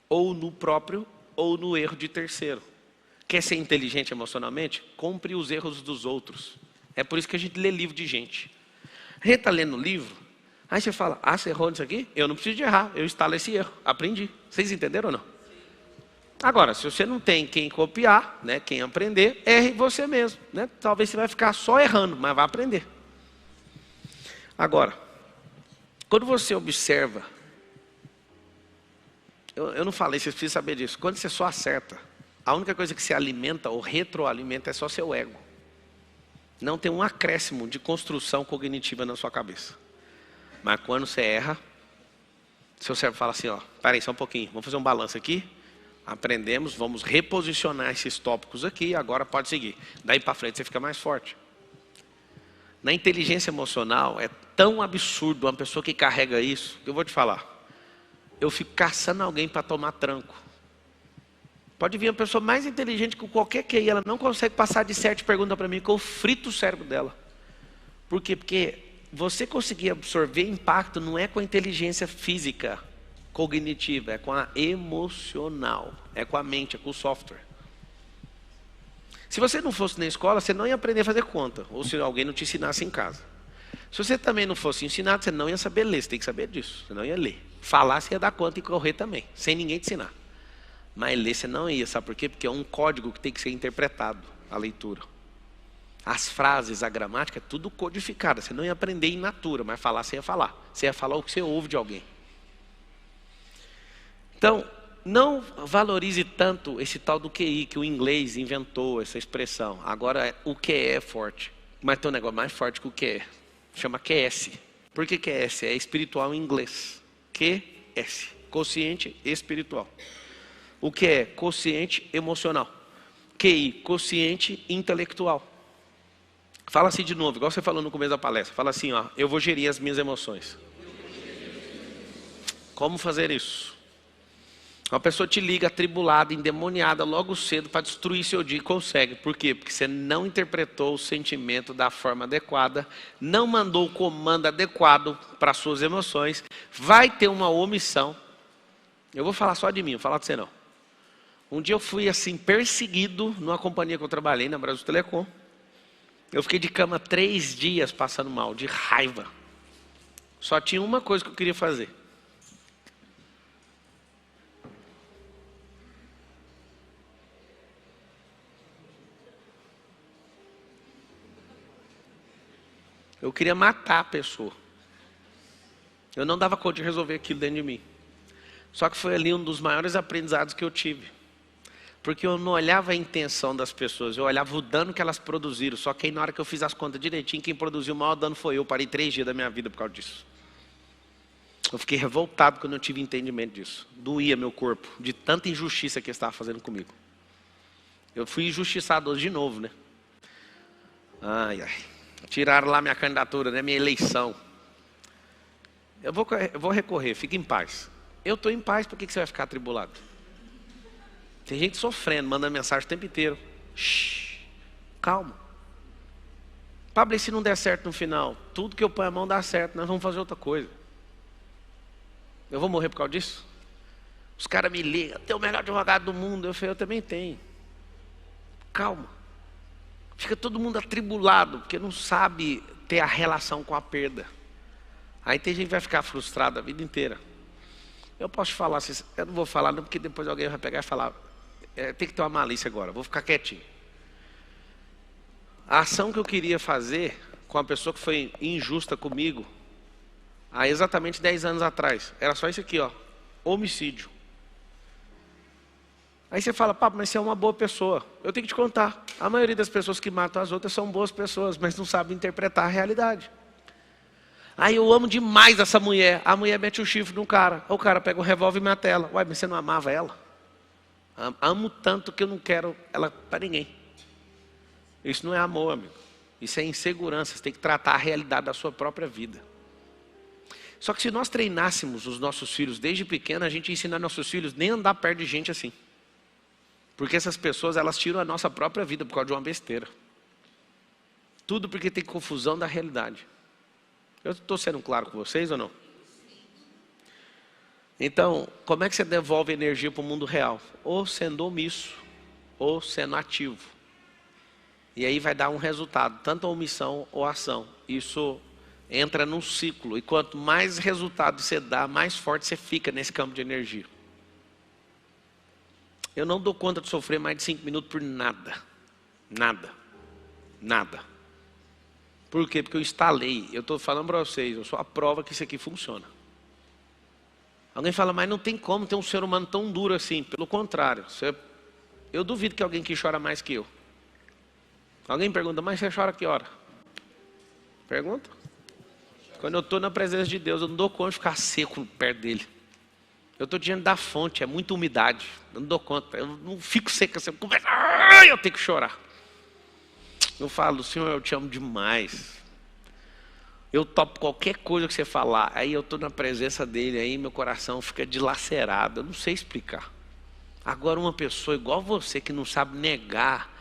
Ou no próprio, ou no erro de terceiro. Quer ser inteligente emocionalmente? Compre os erros dos outros. É por isso que a gente lê livro de gente. A gente está lendo livro, aí você fala, você errou nisso aqui? Eu não preciso de errar, eu instalo esse erro. Aprendi. Vocês entenderam ou não? Agora, se você não tem quem copiar, né, quem aprender, erre você mesmo. Né? Talvez você vai ficar só errando, mas vai aprender. Agora, quando você observa, eu não falei, vocês precisam saber disso. Quando você só acerta, a única coisa que se alimenta ou retroalimenta é só seu ego. Não tem um acréscimo de construção cognitiva na sua cabeça. Mas quando você erra, seu cérebro fala assim, peraí só um pouquinho, vamos fazer um balanço aqui. Aprendemos, vamos reposicionar esses tópicos aqui, agora pode seguir. Daí para frente você fica mais forte. Na inteligência emocional é tão absurdo uma pessoa que carrega isso, que eu vou te falar. Eu fico caçando alguém para tomar tranco. Pode vir uma pessoa mais inteligente que qualquer QI, ela não consegue passar de 7 perguntas para mim, que eu frito o cérebro dela. Por quê? Porque você conseguir absorver impacto não é com a inteligência física, cognitiva, é com a emocional, é com a mente, é com o software. Se você não fosse na escola, você não ia aprender a fazer conta, ou se alguém não te ensinasse em casa. Se você também não fosse ensinado, você não ia saber ler, você tem que saber disso, você não ia ler. Falar, você ia dar conta e correr também, sem ninguém te ensinar. Mas ler você não ia, sabe por quê? Porque é um código que tem que ser interpretado, a leitura. As frases, a gramática, é tudo codificado, você não ia aprender in natura, mas falar você ia falar. Você ia falar o que você ouve de alguém. Então, não valorize tanto esse tal do QI, que o inglês inventou essa expressão. Agora, o QE é forte. Mas tem um negócio mais forte que o QE. Chama QS. Por que QS? É espiritual em inglês. QS. Consciente espiritual. O que é? Consciente emocional. QI. Consciente intelectual. Fala assim de novo, igual você falou no começo da palestra. Fala assim, eu vou gerir as minhas emoções. Como fazer isso? Uma pessoa te liga atribulada, endemoniada, logo cedo para destruir seu dia e consegue. Por quê? Porque você não interpretou o sentimento da forma adequada, não mandou o comando adequado para as suas emoções, vai ter uma omissão. Eu vou falar só de mim, não vou falar de você não. Um dia eu fui assim perseguido numa companhia que eu trabalhei, na Brasil Telecom. Eu fiquei de cama 3 dias passando mal, de raiva. Só tinha uma coisa que eu queria fazer. Eu queria matar a pessoa. Eu não dava conta de resolver aquilo dentro de mim. Só que foi ali um dos maiores aprendizados que eu tive. Porque eu não olhava a intenção das pessoas, eu olhava o dano que elas produziram. Só que aí na hora que eu fiz as contas direitinho, quem produziu o maior dano foi eu. Parei 3 dias da minha vida por causa disso. Eu fiquei revoltado quando eu tive entendimento disso. Doía meu corpo, de tanta injustiça que eles estavam fazendo comigo. Eu fui injustiçado hoje de novo, né? Ai, ai. Tiraram lá minha candidatura, né? Minha eleição. Eu vou recorrer, fique em paz. Eu estou em paz, por que você vai ficar atribulado? Tem gente sofrendo, mandando mensagem o tempo inteiro. Shhh, calma. Pablo, e se não der certo no final? Tudo que eu ponho a mão dá certo, nós vamos fazer outra coisa. Eu vou morrer por causa disso? Os caras me ligam, tem o melhor advogado do mundo. Eu falei, eu também tenho. Calma. Fica todo mundo atribulado, porque não sabe ter a relação com a perda. Aí tem gente que vai ficar frustrado a vida inteira. Eu posso falar, eu não vou falar não, porque depois alguém vai pegar e falar, tem que ter uma malícia agora, vou ficar quietinho. A ação que eu queria fazer com a pessoa que foi injusta comigo, há exatamente 10 anos atrás, era só isso aqui, homicídio. Aí você fala, papo, mas você é uma boa pessoa. Eu tenho que te contar. A maioria das pessoas que matam as outras são boas pessoas, mas não sabem interpretar a realidade. Aí eu amo demais essa mulher. A mulher mete o chifre no cara. O cara pega o revólver e mata ela. Ué, mas você não amava ela? Amo tanto que eu não quero ela para ninguém. Isso não é amor, amigo. Isso é insegurança. Você tem que tratar a realidade da sua própria vida. Só que se nós treinássemos os nossos filhos desde pequeno, a gente ensina nossos filhos nem a andar perto de gente assim. Porque essas pessoas, elas tiram a nossa própria vida por causa de uma besteira. Tudo porque tem confusão da realidade. Eu estou sendo claro com vocês ou não? Então, como é que você devolve energia para o mundo real? Ou sendo omisso, ou sendo ativo. E aí vai dar um resultado, tanto a omissão ou a ação. Isso entra num ciclo. E quanto mais resultado você dá, mais forte você fica nesse campo de energia. Eu não dou conta de sofrer mais de 5 minutos por nada. Nada. Nada. Por quê? Porque eu instalei. Eu estou falando para vocês, eu sou a prova que isso aqui funciona. Alguém fala, mas não tem como ter um ser humano tão duro assim. Pelo contrário. Eu duvido que alguém que chora mais que eu. Alguém pergunta, mas você chora que hora? Pergunta. Quando eu estou na presença de Deus, eu não dou conta de ficar seco perto dele. Eu estou diante da fonte, é muita umidade. Eu não dou conta, eu não fico seco assim. Eu tenho que chorar. Eu falo, Senhor, eu te amo demais. Eu topo qualquer coisa que você falar. Aí eu estou na presença dele, aí meu coração fica dilacerado. Eu não sei explicar. Agora uma pessoa igual você, que não sabe negar,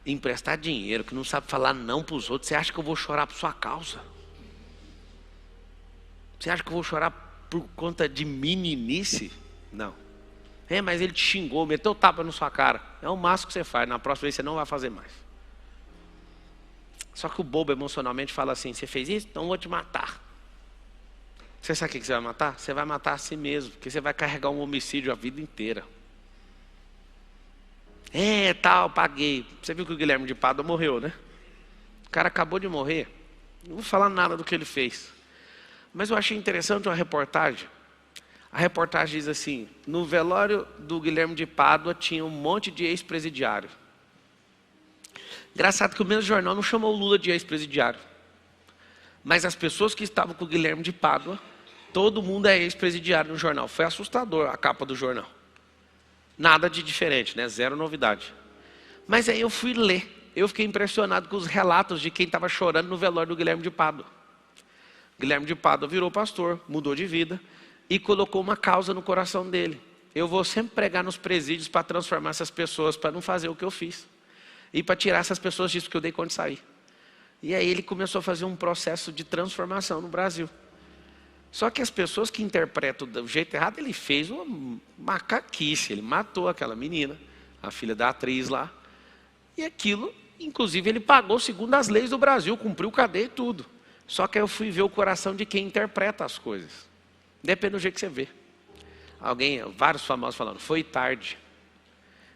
emprestar dinheiro, que não sabe falar não para os outros, você acha que eu vou chorar por sua causa? Você acha que eu vou chorar por conta de meninice? Não. Mas ele te xingou, meteu tapa na sua cara. É o máximo que você faz, na próxima vez você não vai fazer mais. Só que o bobo emocionalmente fala assim, você fez isso? Então eu vou te matar. Você sabe o que você vai matar? Você vai matar a si mesmo, porque você vai carregar um homicídio a vida inteira. Paguei. Você viu que o Guilherme de Pádua morreu, né? O cara acabou de morrer. Não vou falar nada do que ele fez. Mas eu achei interessante uma reportagem. A reportagem diz assim, no velório do Guilherme de Pádua tinha um monte de ex-presidiário. Engraçado que o mesmo jornal não chamou o Lula de ex-presidiário. Mas as pessoas que estavam com o Guilherme de Pádua, todo mundo é ex-presidiário no jornal. Foi assustador a capa do jornal. Nada de diferente, né? Zero novidade. Mas aí eu fui ler. Eu fiquei impressionado com os relatos de quem estava chorando no velório do Guilherme de Pádua. Guilherme de Pádua virou pastor, mudou de vida e colocou uma causa no coração dele. Eu vou sempre pregar nos presídios para transformar essas pessoas, para não fazer o que eu fiz. E para tirar essas pessoas disso que eu dei quando saí. E aí ele começou a fazer um processo de transformação no Brasil. Só que as pessoas que interpretam do jeito errado, ele fez uma macaquice. Ele matou aquela menina, a filha da atriz lá. E aquilo, inclusive, ele pagou segundo as leis do Brasil, cumpriu cadeia e tudo. Só que aí eu fui ver o coração de quem interpreta as coisas. Depende do jeito que você vê. Vários famosos falando, foi tarde.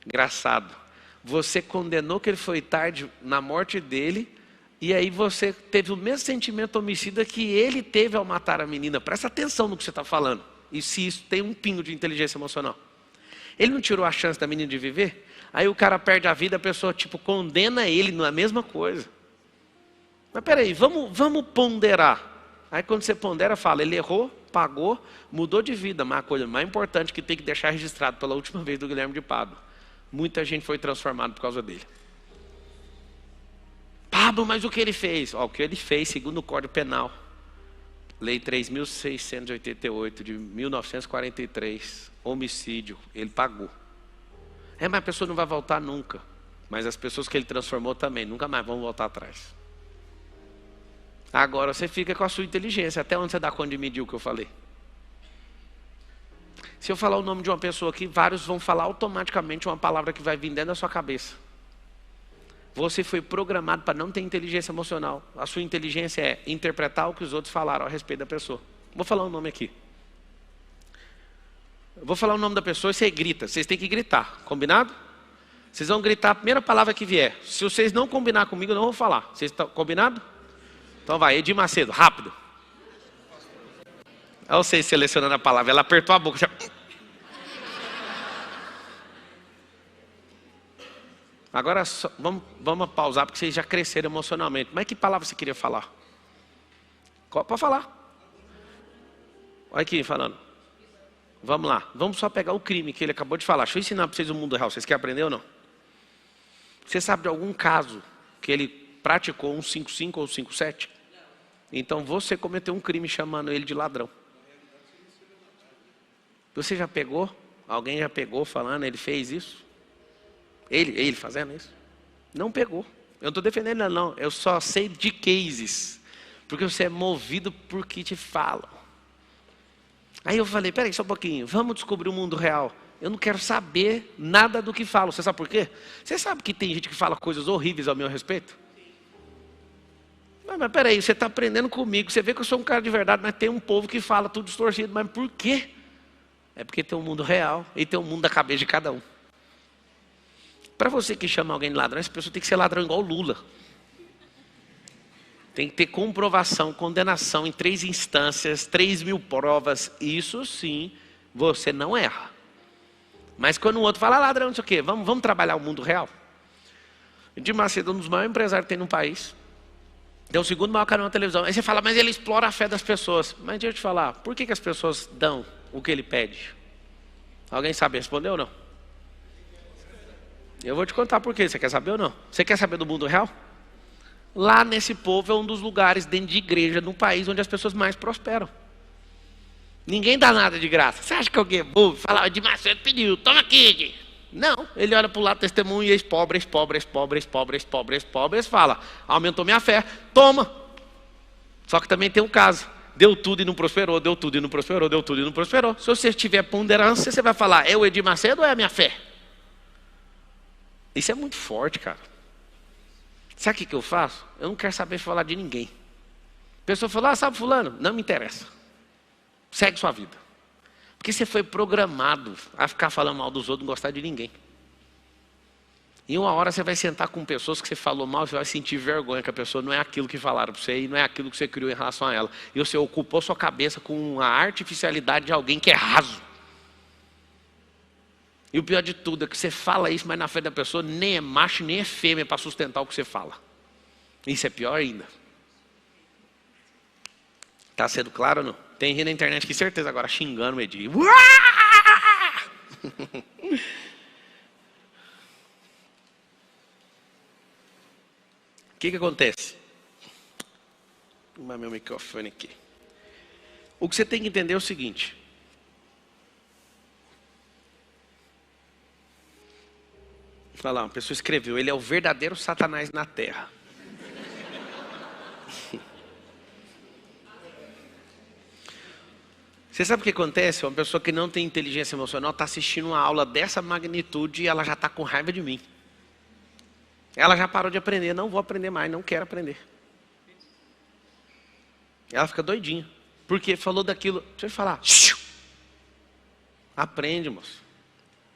Engraçado. Você condenou que ele foi tarde na morte dele, e aí você teve o mesmo sentimento homicida que ele teve ao matar a menina. Presta atenção no que você está falando. E se isso tem um pingo de inteligência emocional. Ele não tirou a chance da menina de viver? Aí o cara perde a vida, a pessoa condena ele na mesma coisa. Mas peraí, vamos ponderar. Aí quando você pondera, fala, ele errou, pagou, mudou de vida. Mas a coisa mais importante que tem que deixar registrado pela última vez do Guilherme de Pádua. Muita gente foi transformada por causa dele. Pablo, mas o que ele fez? O que ele fez, segundo o Código Penal, Lei 3.688 de 1943, homicídio, ele pagou. Mas a pessoa não vai voltar nunca. Mas as pessoas que ele transformou também, nunca mais vão voltar atrás. Agora você fica com a sua inteligência. Até onde você dá conta de medir o que eu falei? Se eu falar o nome de uma pessoa aqui, vários vão falar automaticamente uma palavra que vai vir dentro da sua cabeça. Você foi programado para não ter inteligência emocional. A sua inteligência é interpretar o que os outros falaram a respeito da pessoa. Vou falar um nome aqui. Eu vou falar o nome da pessoa e você grita. Vocês têm que gritar, combinado? Vocês vão gritar a primeira palavra que vier. Se vocês não combinar comigo, eu não vou falar. Vocês estão combinados? Então vai, Edir Macedo, rápido. Olha vocês selecionando a palavra. Ela apertou a boca. Já... Agora, vamos pausar, porque vocês já cresceram emocionalmente. Mas que palavra você queria falar? Pode falar. Olha aqui, falando. Vamos lá. Vamos só pegar o crime que ele acabou de falar. Deixa eu ensinar para vocês o mundo real. Vocês querem aprender ou não? Você sabe de algum caso que ele praticou um 5-5 ou 5-7? Então você cometeu um crime chamando ele de ladrão. Você já pegou? Alguém já pegou falando, ele fez isso? Ele fazendo isso? Não pegou. Eu não estou defendendo ele não. Eu só sei de cases. Porque você é movido por que te falam. Aí eu falei, peraí só um pouquinho. Vamos descobrir o mundo real. Eu não quero saber nada do que falam. Você sabe por quê? Você sabe que tem gente que fala coisas horríveis ao meu respeito? Mas peraí, você está aprendendo comigo. Você vê que eu sou um cara de verdade, mas tem um povo que fala tudo distorcido. Mas por quê? É porque tem um mundo real e tem um mundo da cabeça de cada um. Para você que chama alguém de ladrão, essa pessoa tem que ser ladrão igual o Lula. Tem que ter comprovação, condenação em 3 instâncias, 3.000 provas. Isso sim, você não erra. Mas quando o outro fala, ladrão, não sei o quê, vamos trabalhar o mundo real. Edir Macedo é um dos maiores empresários que tem no país. É o segundo maior canal na televisão. Aí você fala, mas ele explora a fé das pessoas. Mas deixa eu te falar, por que as pessoas dão o que ele pede? Alguém sabe responder ou não? Eu vou te contar por quê. Você quer saber ou não? Você quer saber do mundo real? Lá nesse povo é um dos lugares dentro de igreja no país onde as pessoas mais prosperam. Ninguém dá nada de graça. Você acha que alguém é bobo? Fala, Edir Macedo pediu, toma aqui, Edir. Não, ele olha para o lado do testemunho e ex-pobres, fala, aumentou minha fé, toma. Só que também tem um caso, deu tudo e não prosperou, deu tudo e não prosperou, deu tudo e não prosperou. Se você tiver ponderância, você vai falar, é o Edir Macedo ou é a minha fé? Isso é muito forte, cara. Sabe o que eu faço? Eu não quero saber falar de ninguém. A pessoa fala, sabe fulano? Não me interessa. Segue sua vida. Porque você foi programado a ficar falando mal dos outros, não gostar de ninguém. E uma hora você vai sentar com pessoas que você falou mal, você vai sentir vergonha que a pessoa não é aquilo que falaram para você e não é aquilo que você criou em relação a ela. E você ocupou sua cabeça com a artificialidade de alguém que é raso. E o pior de tudo é que você fala isso, mas na frente da pessoa nem é macho, nem é fêmea para sustentar o que você fala. Isso é pior ainda. Está sendo claro ou não? Tem gente na internet que certeza agora xingando o Edir. O que acontece? Vou arrumar meu microfone aqui. O que você tem que entender é o seguinte. Olha lá, uma pessoa escreveu, ele é o verdadeiro Satanás na Terra. Você sabe o que acontece? Uma pessoa que não tem inteligência emocional está assistindo uma aula dessa magnitude e ela já está com raiva de mim. Ela já parou de aprender, não vou aprender mais, não quero aprender. Ela fica doidinha, porque falou daquilo. Deixa eu falar. Aprende, moço.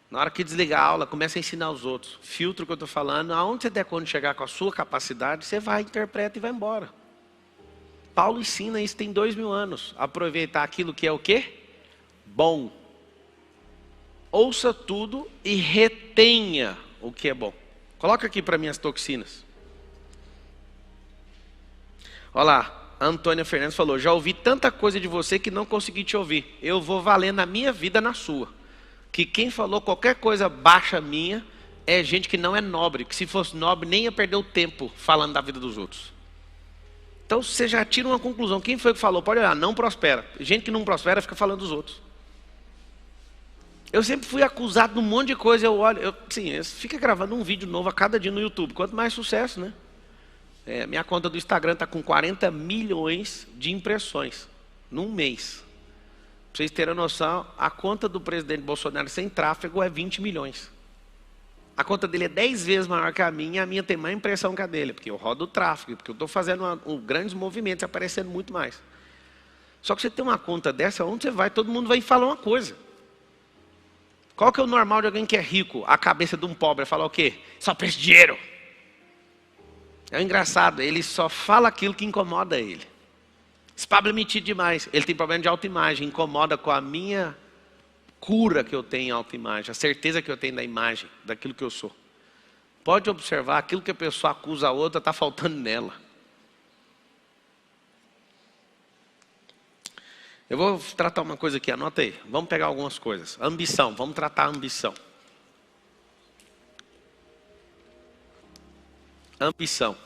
Na hora que desligar a aula, começa a ensinar os outros. Filtra o que eu estou falando. Aonde você der conta de chegar com a sua capacidade, você vai, interpreta e vai embora. Paulo ensina isso tem 2000 anos. Aproveitar aquilo que é o quê? Bom. Ouça tudo e retenha o que é bom. Coloca aqui para mim as toxinas. Olha lá, a Antônia Fernandes falou, já ouvi tanta coisa de você que não consegui te ouvir. Eu vou valer na minha vida, na sua. Que quem falou qualquer coisa baixa minha é gente que não é nobre, que se fosse nobre nem ia perder o tempo falando da vida dos outros. Então você já tira uma conclusão. Quem foi que falou? Pode olhar, não prospera. Gente que não prospera fica falando dos outros. Eu sempre fui acusado de um monte de coisa. Eu olho, fica gravando um vídeo novo a cada dia no YouTube. Quanto mais sucesso, né? Minha conta do Instagram está com 40 milhões de impressões num mês. Para vocês terem noção, a conta do presidente Bolsonaro sem tráfego é 20 milhões. A conta dele é 10 vezes maior que a minha tem mais impressão que a dele, porque eu rodo o tráfego, porque eu estou fazendo grandes movimentos, aparecendo muito mais. Só que você tem uma conta dessa, onde você vai, todo mundo vai falar uma coisa. Qual que é o normal de alguém que é rico? A cabeça de um pobre falar o quê? Só pensa em dinheiro. É engraçado, ele só fala aquilo que incomoda ele. Esse Pablo é metido demais, ele tem problema de autoimagem, incomoda com a minha cura que eu tenho em autoimagem, a certeza que eu tenho da imagem, daquilo que eu sou. Pode observar, aquilo que a pessoa acusa a outra está faltando nela. Eu vou tratar uma coisa aqui, anota aí. Vamos pegar algumas coisas. Ambição, vamos tratar a ambição. Ambição.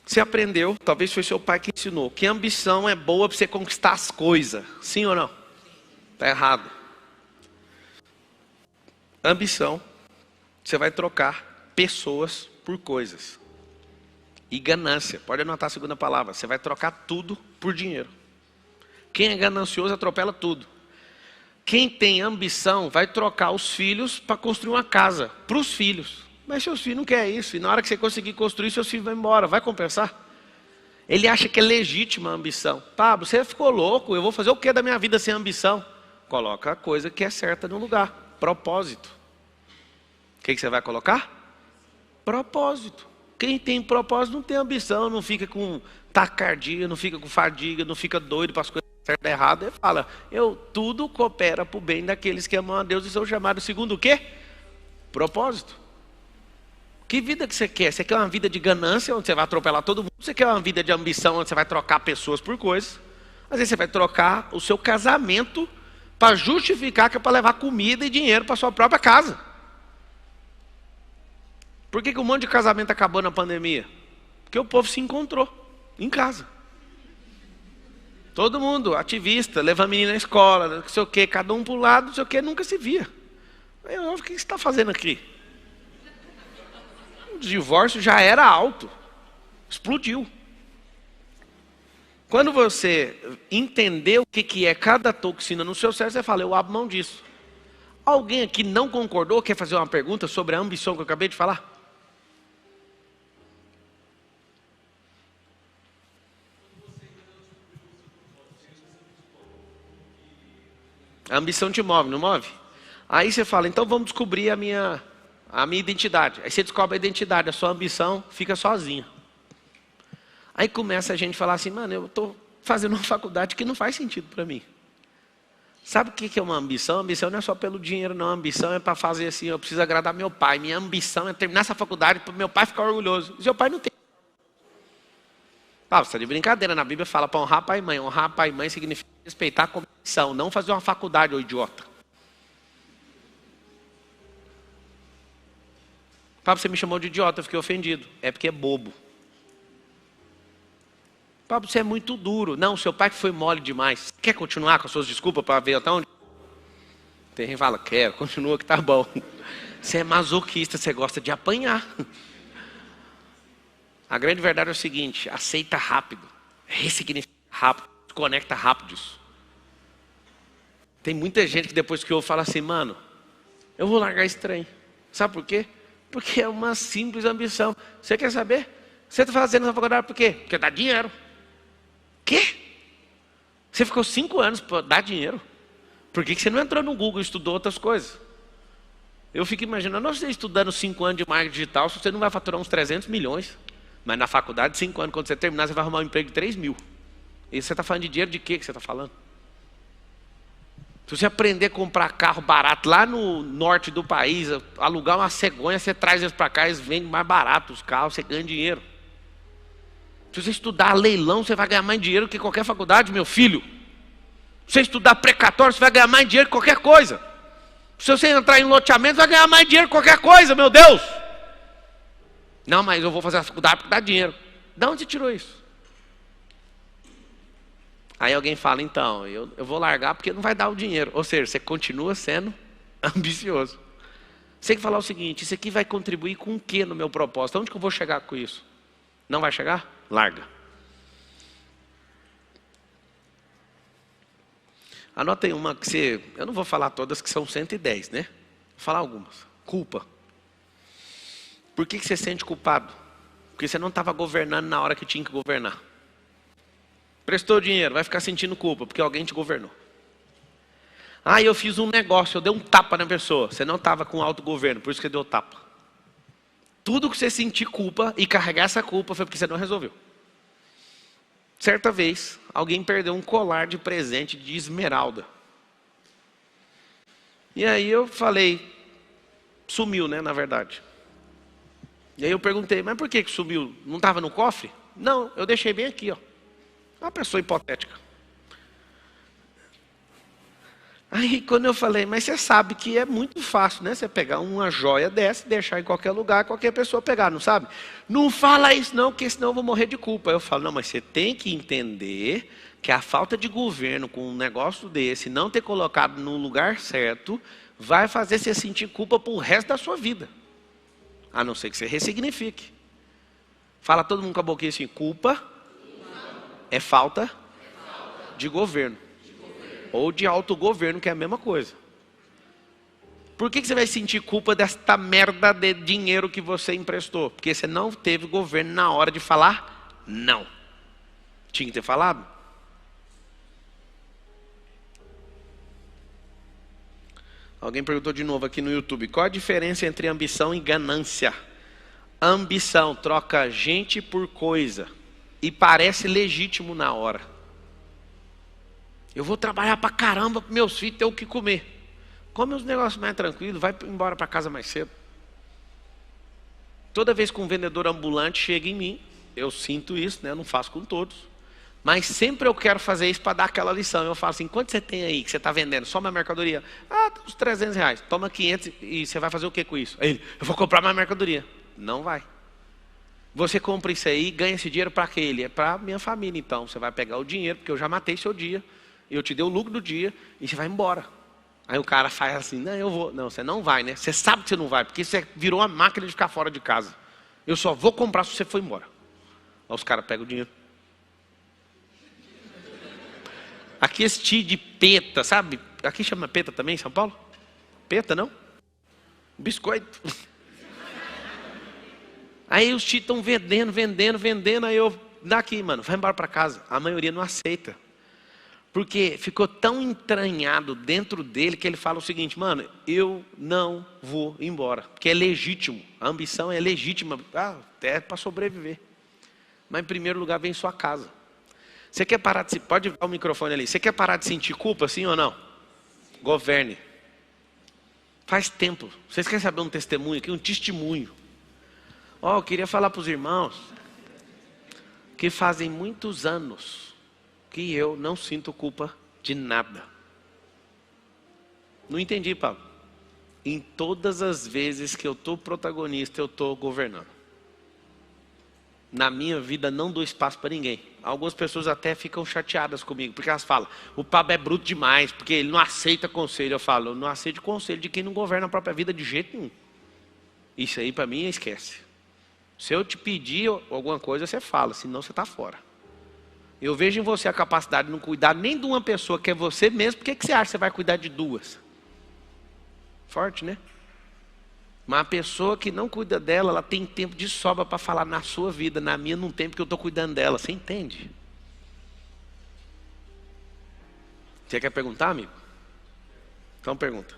Você aprendeu, talvez foi seu pai que ensinou, que a ambição é boa para você conquistar as coisas. Sim ou não? Está errado. Ambição, você vai trocar pessoas por coisas. E ganância, pode anotar a segunda palavra, você vai trocar tudo por dinheiro. Quem é ganancioso atropela tudo. Quem tem ambição vai trocar os filhos para construir uma casa, para os filhos. Mas seus filhos não querem isso, e na hora que você conseguir construir, seus filhos vão embora, vai compensar? Ele acha que é legítima a ambição. Pablo, você ficou louco, eu vou fazer o que da minha vida sem ambição? Coloca a coisa que é certa no lugar, propósito. O que você vai colocar? Propósito. Quem tem propósito não tem ambição, não fica com taquicardia, não fica com fadiga, não fica doido para as coisas certas e erradas. Ele fala, tudo coopera para o bem daqueles que amam a Deus e são chamados segundo o quê? Propósito. Que vida que você quer? Você quer uma vida de ganância, onde você vai atropelar todo mundo? Você quer uma vida de ambição, onde você vai trocar pessoas por coisas? Às vezes você vai trocar o seu casamento para justificar que é para levar comida e dinheiro para sua própria casa. Por que um monte de casamento acabou na pandemia? Porque o povo se encontrou em casa. Todo mundo, ativista, leva a menina na escola, não sei o quê, cada um para um lado, não sei o quê, nunca se via. O que você está fazendo aqui? O divórcio já era alto, explodiu. Quando você entender o que é cada toxina no seu cérebro, você fala, eu abro mão disso. Alguém aqui não concordou, quer fazer uma pergunta sobre a ambição que eu acabei de falar? A ambição te move, não move? Aí você fala, então vamos descobrir a minha identidade. Aí você descobre a identidade, a sua ambição fica sozinha. Aí começa a gente falar assim, mano, eu estou fazendo uma faculdade que não faz sentido para mim. Sabe o que é uma ambição? A ambição não é só pelo dinheiro, não. A ambição é para fazer assim, eu preciso agradar meu pai. Minha ambição é terminar essa faculdade para meu pai ficar orgulhoso. E seu pai não tem. Ah, você está de brincadeira, na Bíblia fala para honrar pai e mãe. Honrar pai e mãe significa respeitar a convicção, não fazer uma faculdade, ô idiota. Pablo, você me chamou de idiota, eu fiquei ofendido. É porque é bobo. Pablo, você é muito duro. Não, seu pai que foi mole demais. Quer continuar com as suas desculpas para ver até onde? Tem quem fala, quero, continua que tá bom. Você é masoquista, você gosta de apanhar. A grande verdade é o seguinte, aceita rápido, ressignifica rápido, conecta rápido isso. Tem muita gente que depois que eu falo assim, mano, eu vou largar esse trem. Sabe por quê? Porque é uma simples ambição. Você quer saber? Você está fazendo essa faculdade por quê? Porque dá dinheiro. Quê? Você ficou 5 anos para dar dinheiro? Por que você não entrou no Google e estudou outras coisas? Eu fico imaginando, você estudando 5 anos de marketing digital, você não vai faturar uns 300 milhões. Mas na faculdade, 5 anos, quando você terminar, você vai arrumar um emprego de 3 mil. E você está falando de dinheiro de quê que você está falando? Se você aprender a comprar carro barato lá no norte do país, alugar uma cegonha, você traz eles para cá, eles vendem mais barato os carros, você ganha dinheiro. Se você estudar leilão, você vai ganhar mais dinheiro que qualquer faculdade, meu filho. Se você estudar precatório, você vai ganhar mais dinheiro que qualquer coisa. Se você entrar em loteamento, você vai ganhar mais dinheiro que qualquer coisa, meu Deus. Não, mas eu vou fazer a faculdade porque dá dinheiro. De onde você tirou isso? Aí alguém fala, então, eu vou largar porque não vai dar o dinheiro. Ou seja, você continua sendo ambicioso. Você tem que falar o seguinte, isso aqui vai contribuir com o que no meu propósito? Onde que eu vou chegar com isso? Não vai chegar? Larga. Anotem uma que você... Eu não vou falar todas, que são 110, né? Vou falar algumas. Culpa. Por que você se sente culpado? Porque você não estava governando na hora que tinha que governar. Prestou dinheiro, vai ficar sentindo culpa, porque alguém te governou. Ah, eu fiz um negócio, eu dei um tapa na pessoa. Você não estava com autogoverno, por isso que deu tapa. Tudo que você sentir culpa e carregar essa culpa foi porque você não resolveu. Certa vez, alguém perdeu um colar de presente de esmeralda. E aí eu falei, Sumiu, né, na verdade. E aí eu perguntei, mas por que sumiu? Não estava no cofre? Não, eu deixei bem aqui, ó. Uma pessoa hipotética. Aí quando eu falei, mas você sabe que é muito fácil, né? Você pegar uma joia dessa e deixar em qualquer lugar, qualquer pessoa pegar, não sabe? Não fala isso não, porque senão eu vou morrer de culpa. Eu falo, não, mas você tem que entender que a falta de governo com um negócio desse, não ter colocado no lugar certo, vai fazer você sentir culpa pro resto da sua vida. A não ser que você ressignifique. Fala todo mundo com a boquinha assim, culpa é falta de governo. Ou de autogoverno, que é a mesma coisa. Por que você vai sentir culpa desta merda de dinheiro que você emprestou? Porque você não teve governo na hora de falar não. Tinha que ter falado. Alguém perguntou de novo aqui no YouTube. Qual a diferença entre ambição e ganância? Ambição troca gente por coisa. E parece legítimo na hora. Eu vou trabalhar pra caramba para meus filhos ter o que comer. Come os negócios mais tranquilos, vai embora para casa mais cedo. Toda vez que um vendedor ambulante chega em mim, eu sinto isso, né? Eu não faço com todos. Mas sempre eu quero fazer isso para dar aquela lição. Eu falo assim, quanto você tem aí que você está vendendo? Só minha mercadoria? Ah, uns 300 reais. Toma 500 e você vai fazer o que com isso? Aí ele, eu vou comprar mais mercadoria. Não vai. Você compra isso aí, ganha esse dinheiro para quê? Ele é para minha família. Então, você vai pegar o dinheiro, porque eu já matei seu dia. Eu te dei o lucro do dia e você vai embora. Aí o cara faz assim, não, eu vou. Não, você não vai, né? Você sabe que você não vai, porque você virou uma máquina de ficar fora de casa. Eu só vou comprar se você for embora. Aí os caras pegam o dinheiro. Aqui esse tio de peta, sabe? Aqui chama peta também em São Paulo? Peta, não? Biscoito. Aí os tios estão vendendo. Aí eu, daqui, mano, vai embora para casa. A maioria não aceita. Porque ficou tão entranhado dentro dele que ele fala o seguinte, mano, eu não vou embora. Porque é legítimo, a ambição é legítima, até para sobreviver. Mas em primeiro lugar vem sua casa. Você quer parar de... Pode dar o microfone ali. Você quer parar de sentir culpa, sim ou não? Governe. Faz tempo. Vocês querem saber um testemunho aqui? Um testemunho. Eu queria falar para os irmãos que fazem muitos anos que eu não sinto culpa de nada. Não entendi, Paulo. Em todas as vezes que eu estou protagonista, eu estou governando. Na minha vida não dou espaço para ninguém. Algumas pessoas até ficam chateadas comigo, porque elas falam, o Pablo é bruto demais, porque ele não aceita conselho. Eu falo, eu não aceito conselho de quem não governa a própria vida de jeito nenhum. Isso aí para mim esquece. Se eu te pedir alguma coisa, você fala, senão você está fora. Eu vejo em você a capacidade de não cuidar nem de uma pessoa que é você mesmo. Por que você acha que você vai cuidar de duas? Forte, né? Mas a pessoa que não cuida dela, ela tem tempo de sobra para falar na sua vida. Na minha não tem, porque eu estou cuidando dela. Você entende? Você quer perguntar, amigo? Então pergunta.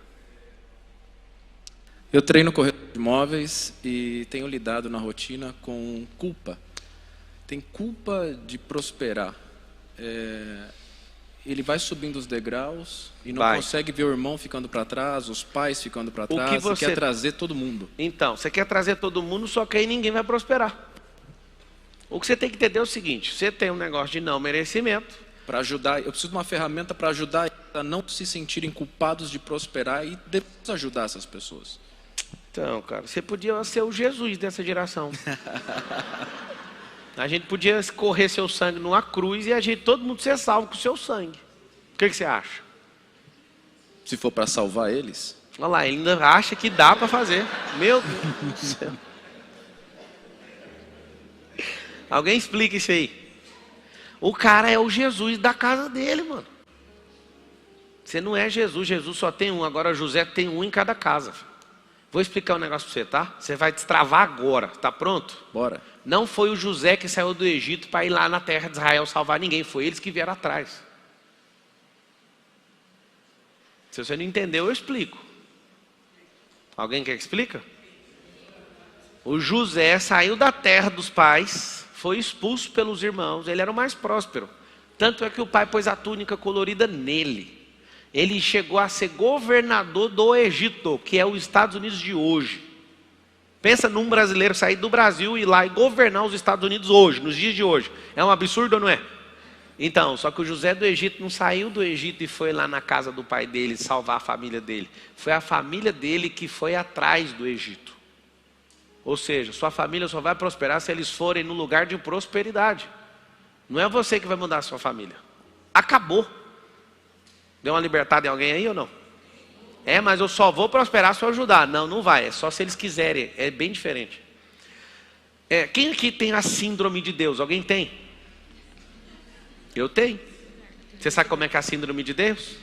Eu treino corretor de imóveis e tenho lidado na rotina com culpa. Tem culpa de prosperar. Ele vai subindo os degraus e não consegue ver o irmão ficando para trás, os pais ficando para trás, e quer trazer todo mundo. Então, você quer trazer todo mundo, só que aí ninguém vai prosperar. O que você tem que entender é o seguinte, você tem um negócio de não merecimento. Para ajudar, eu preciso de uma ferramenta para ajudar a não se sentirem culpados de prosperar e depois ajudar essas pessoas. Então, cara, você podia ser o Jesus dessa geração. A gente podia correr seu sangue numa cruz e todo mundo ser salvo com o seu sangue. O que você acha? Se for para salvar eles? Olha lá, ele ainda acha que dá para fazer. Meu Deus do céu. Alguém explica isso aí. O cara é o Jesus da casa dele, mano. Você não é Jesus, Jesus só tem um. Agora José tem um em cada casa. Vou explicar um negócio para você, tá? Você vai destravar agora, tá pronto? Bora. Não foi o José que saiu do Egito para ir lá na terra de Israel salvar ninguém. Foi eles que vieram atrás. Se você não entendeu, eu explico. Alguém quer que explica? O José saiu da terra dos pais, foi expulso pelos irmãos. Ele era o mais próspero. Tanto é que o pai pôs a túnica colorida nele. Ele chegou a ser governador do Egito, que é os Estados Unidos de hoje. Pensa num brasileiro sair do Brasil e ir lá e governar os Estados Unidos hoje, nos dias de hoje. É um absurdo ou não é? Então, só que o José do Egito não saiu do Egito e foi lá na casa do pai dele salvar a família dele. Foi a família dele que foi atrás do Egito. Ou seja, sua família só vai prosperar se eles forem no lugar de prosperidade. Não é você que vai mudar a sua família. Acabou. Deu uma libertada em alguém aí ou não? É, mas eu só vou prosperar se eu ajudar. Não, não vai. É só se eles quiserem. É bem diferente. Quem aqui tem a síndrome de Deus? Alguém tem? Eu tenho. Você sabe como é que é a síndrome de Deus?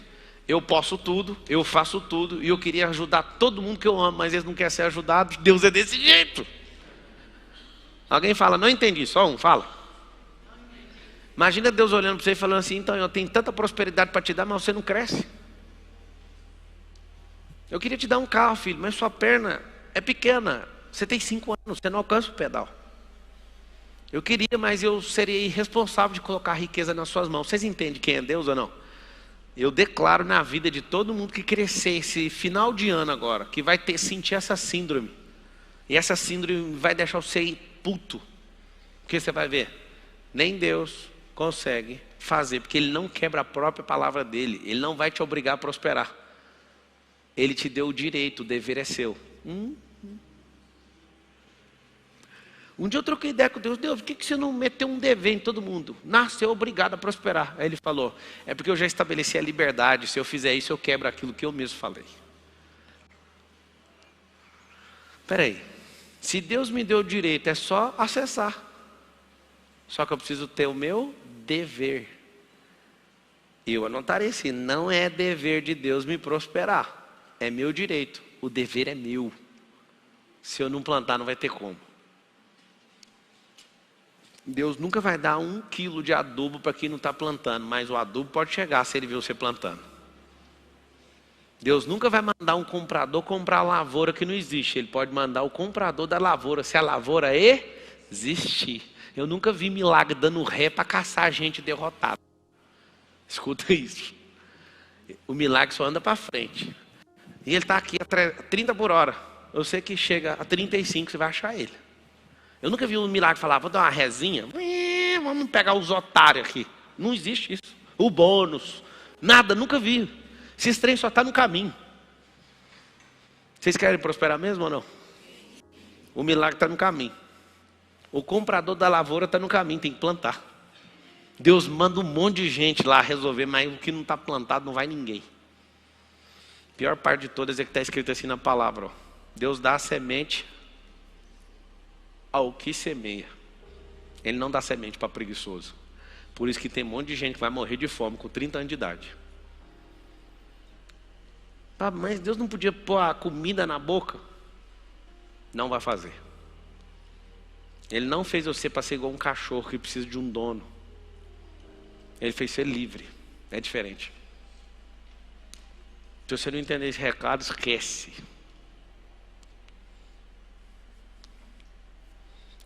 Eu posso tudo, eu faço tudo, e eu queria ajudar todo mundo que eu amo, mas eles não querem ser ajudados. Deus é desse jeito. Alguém fala, não entendi, só um, fala. Imagina Deus olhando para você e falando assim, então eu tenho tanta prosperidade para te dar, mas você não cresce. Eu queria te dar um carro, filho, mas sua perna é pequena. Você tem 5 anos, você não alcança o pedal. Eu queria, mas eu seria irresponsável de colocar riqueza nas suas mãos. Vocês entendem quem é Deus ou não? Eu declaro na vida de todo mundo que crescer esse final de ano agora, que vai sentir essa síndrome. E essa síndrome vai deixar você ir puto. Porque você vai ver, nem Deus consegue fazer, porque Ele não quebra a própria palavra dEle. Ele não vai te obrigar a prosperar. Ele te deu o direito, o dever é seu. Um dia eu troquei ideia com Deus. Deus, por que você não meteu um dever em todo mundo? Nasceu obrigado a prosperar. Aí ele falou, é porque eu já estabeleci a liberdade. Se eu fizer isso, eu quebro aquilo que eu mesmo falei. Espera aí. Se Deus me deu o direito, é só acessar. Só que eu preciso ter o meu dever. Eu anotarei assim, não é dever de Deus me prosperar. É meu direito. O dever é meu. Se eu não plantar, não vai ter como. Deus nunca vai dar 1 quilo de adubo para quem não está plantando, mas o adubo pode chegar se ele viu você plantando. Deus nunca vai mandar um comprador comprar a lavoura que não existe. Ele pode mandar o comprador da lavoura, se a lavoura existir. Eu nunca vi milagre dando ré para caçar gente derrotada. Escuta isso. O milagre só anda para frente. E ele está aqui a 30 por hora. Eu sei que chega a 35, você vai achar ele. Eu nunca vi um milagre falar, vou dar uma rezinha, vamos pegar os otários aqui. Não existe isso. O bônus, nada, nunca vi. Esse trem só está no caminho. Vocês querem prosperar mesmo ou não? O milagre está no caminho. O comprador da lavoura está no caminho, tem que plantar. Deus manda um monte de gente lá resolver, mas o que não está plantado não vai ninguém. A pior parte de todas é que está escrito assim na palavra. Ó. Deus dá a semente ao que semeia. Ele não dá semente para preguiçoso. Por isso que tem um monte de gente que vai morrer de fome com 30 anos de idade. Ah, mas Deus não podia pôr a comida na boca? Não vai fazer. Ele não fez você para ser igual um cachorro que precisa de um dono. Ele fez ser livre. É diferente. Se você não entender esse recado, esquece.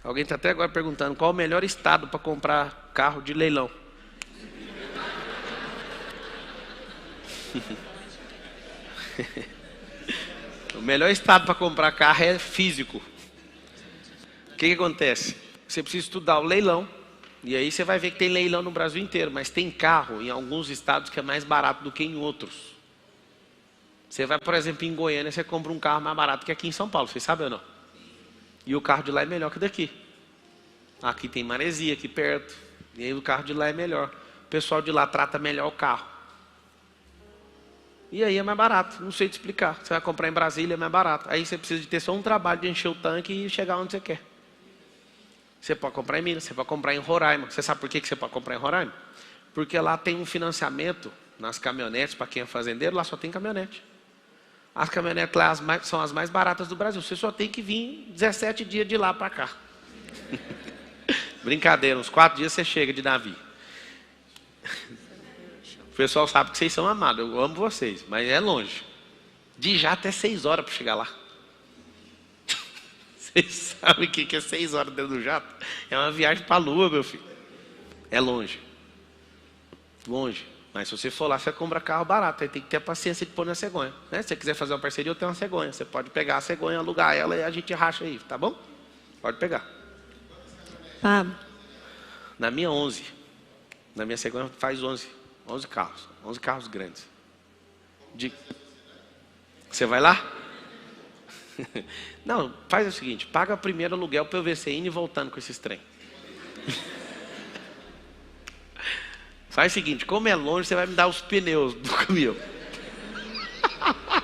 Alguém está até agora perguntando qual o melhor estado para comprar carro de leilão. O melhor estado para comprar carro é físico. O que acontece? Você precisa estudar o leilão. E aí você vai ver que tem leilão no Brasil inteiro. Mas tem carro em alguns estados que é mais barato do que em outros. Você vai, por exemplo, em Goiânia, você compra um carro mais barato que aqui em São Paulo. Vocês sabem ou não? E o carro de lá é melhor que daqui. Aqui tem maresia, aqui perto. E aí o carro de lá é melhor. O pessoal de lá trata melhor o carro. E aí é mais barato. Não sei te explicar. Você vai comprar em Brasília, é mais barato. Aí você precisa de ter só um trabalho de encher o tanque e chegar onde você quer. Você pode comprar em Minas, você pode comprar em Roraima. Você sabe por que você pode comprar em Roraima? Porque lá tem um financiamento nas caminhonetes, para quem é fazendeiro, lá só tem caminhonete. As caminhonetes lá são as mais baratas do Brasil. Você só tem que vir 17 dias de lá para cá. Brincadeira, uns 4 dias você chega de navio. O pessoal sabe que vocês são amados, eu amo vocês, mas é longe. De jato é 6 horas para chegar lá. Vocês sabem o que é 6 horas dentro do jato? É uma viagem para a lua, meu filho. É longe. Longe. Mas se você for lá, você compra carro barato. Aí tem que ter a paciência de pôr na cegonha. Né? Se você quiser fazer uma parceria, eu tenho uma cegonha. Você pode pegar a cegonha, alugar ela e a gente racha aí, tá bom? Pode pegar. Pablo. Na minha 11. Na minha cegonha faz 11 carros. 11 carros grandes. Você vai lá? Não, faz o seguinte. Paga primeiro aluguel para eu ver você indo e voltando com esses trem. Faz o seguinte, como é longe, você vai me dar os pneus do caminhão.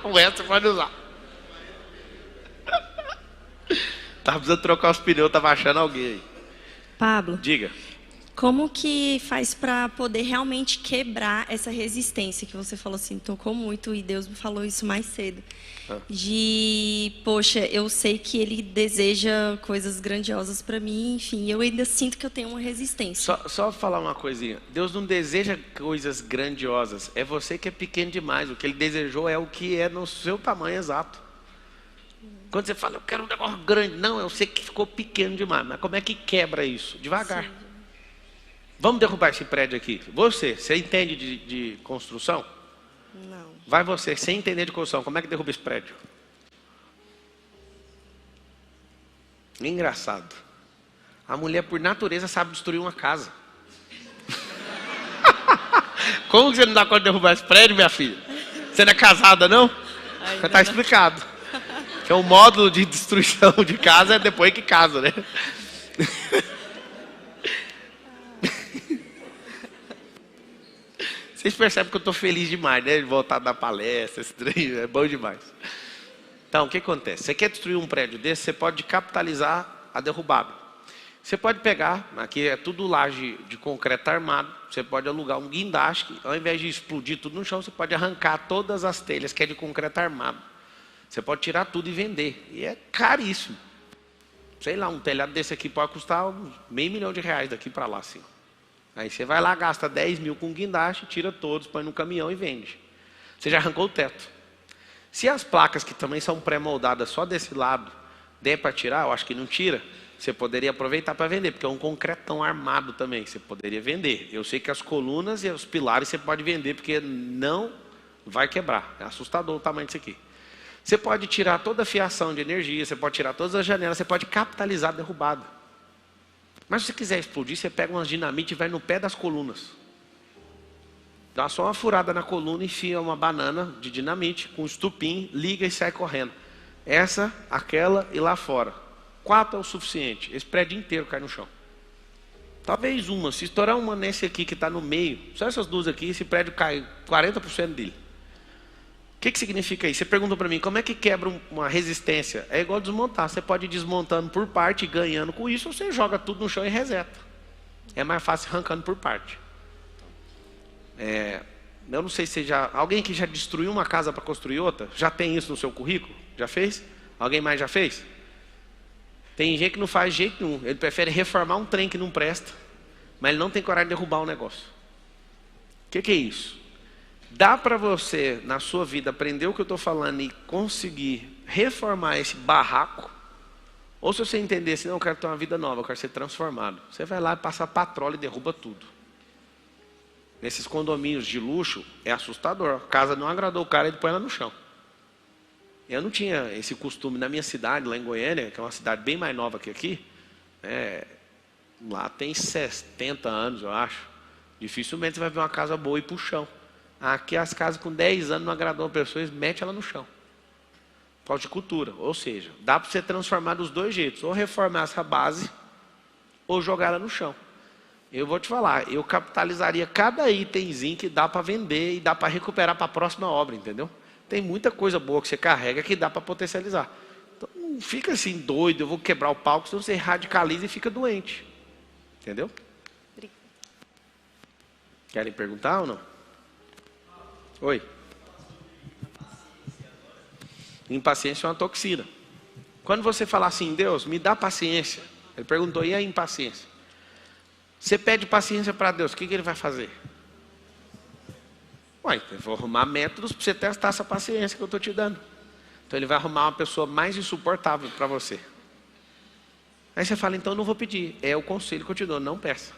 O resto você pode usar. Tá precisando trocar os pneus, tava achando alguém aí. Pablo. Diga. Como que faz para poder realmente quebrar essa resistência que você falou assim, tocou muito e Deus me falou isso mais cedo. Poxa, eu sei que Ele deseja coisas grandiosas para mim, enfim, eu ainda sinto que eu tenho uma resistência. Só falar uma coisinha, Deus não deseja coisas grandiosas, é você que é pequeno demais, o que Ele desejou é o que é no seu tamanho exato. Quando você fala, eu quero um negócio grande, não, eu sei que ficou pequeno demais, mas como é que quebra isso? Devagar. Sim. Vamos derrubar esse prédio aqui. Você entende de construção? Não. Vai você, sem entender de construção, como é que derruba esse prédio? Engraçado. A mulher, por natureza, sabe destruir uma casa. Como que você não dá conta de derrubar esse prédio, minha filha? Você não é casada, não? Já está explicado. Que é o módulo de destruição de casa é depois que casa, né? Vocês percebem que eu estou feliz demais, né? De voltar da palestra, esse trem, é bom demais. Então, o que acontece? Você quer destruir um prédio desse, você pode capitalizar a derrubada. Você pode pegar, aqui é tudo laje de concreto armado, você pode alugar um guindaste, ao invés de explodir tudo no chão, você pode arrancar todas as telhas que é de concreto armado. Você pode tirar tudo e vender. E é caríssimo. Sei lá, um telhado desse aqui pode custar uns R$500 mil daqui para lá, assim. Aí você vai lá, gasta 10 mil com guindaste, tira todos, põe no caminhão e vende. Você já arrancou o teto. Se as placas que também são pré-moldadas só desse lado, der para tirar, eu acho que não tira, você poderia aproveitar para vender, porque é um concretão armado também, você poderia vender. Eu sei que as colunas e os pilares você pode vender, porque não vai quebrar. É assustador o tamanho disso aqui. Você pode tirar toda a fiação de energia, você pode tirar todas as janelas, você pode capitalizar a derrubada. Mas se você quiser explodir, você pega umas dinamite e vai no pé das colunas. Dá só uma furada na coluna e enfia uma banana de dinamite com estupim, liga e sai correndo. Essa, aquela e lá fora. 4 é o suficiente. Esse prédio inteiro cai no chão. Talvez uma. Se estourar uma nesse aqui que está no meio, só essas duas aqui, esse prédio cai 40% dele. O que significa isso? Você perguntou para mim, como é que quebra uma resistência? É igual desmontar. Você pode ir desmontando por parte e ganhando com isso, ou você joga tudo no chão e reseta. É mais fácil arrancando por parte. Eu não sei se já... Alguém que já destruiu uma casa para construir outra? Já tem isso no seu currículo? Já fez? Alguém mais já fez? Tem gente que não faz de jeito nenhum. Ele prefere reformar um trem que não presta, mas ele não tem coragem de derrubar um negócio. O que é isso? Dá para você, na sua vida, aprender o que eu estou falando e conseguir reformar esse barraco? Ou se você entender assim, não, eu quero ter uma vida nova, eu quero ser transformado. Você vai lá e passa patrulha e derruba tudo. Nesses condomínios de luxo, é assustador. A casa não agradou o cara, ele põe ela no chão. Eu não tinha esse costume na minha cidade, lá em Goiânia, que é uma cidade bem mais nova que aqui. Lá tem 70 anos, eu acho. Dificilmente você vai ver uma casa boa e ir para o chão. Aqui as casas com 10 anos não agradam a pessoa, eles metem ela no chão. Falta de cultura. Ou seja, dá para você transformar dos dois jeitos. Ou reformar essa base, ou jogar ela no chão. Eu vou te falar, eu capitalizaria cada itemzinho que dá para vender e dá para recuperar para a próxima obra, entendeu? Tem muita coisa boa que você carrega que dá para potencializar. Então não fica assim doido, eu vou quebrar o palco, senão você radicaliza e fica doente. Entendeu? Querem perguntar ou não? Oi. Impaciência é uma toxina. Quando você falar assim, Deus, me dá paciência. Ele perguntou, e a impaciência? Você pede paciência para Deus, o que Ele vai fazer? Eu vou arrumar métodos para você testar essa paciência que eu estou te dando. Então Ele vai arrumar uma pessoa mais insuportável para você. Aí você fala, então eu não vou pedir. É o conselho que eu te dou, não peça.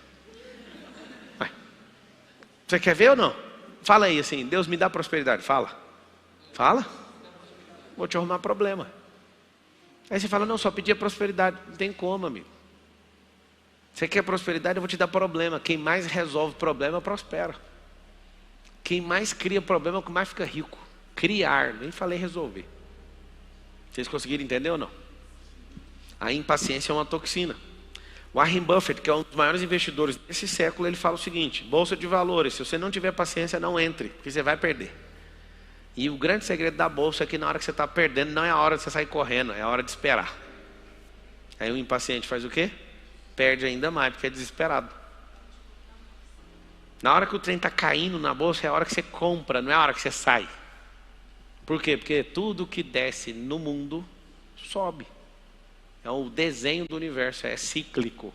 Você quer ver ou não? Fala aí assim, Deus me dá prosperidade. Fala. Fala. Vou te arrumar problema. Aí você fala, não, só pedir a prosperidade. Não tem como, amigo. Você quer prosperidade, eu vou te dar problema. Quem mais resolve problema, prospera. Quem mais cria problema, é o que mais fica rico. Criar, nem falei resolver. Vocês conseguiram entender ou não? A impaciência é uma toxina. Warren Buffett, que é um dos maiores investidores desse século, ele fala o seguinte: bolsa de valores, se você não tiver paciência, não entre, porque você vai perder. E o grande segredo da bolsa é que na hora que você está perdendo, não é a hora de você sair correndo, é a hora de esperar. Aí o impaciente faz o quê? Perde ainda mais, porque é desesperado. Na hora que o trem está caindo na bolsa, é a hora que você compra, não é a hora que você sai. Por quê? Porque tudo que desce no mundo sobe. É o desenho do universo, é cíclico.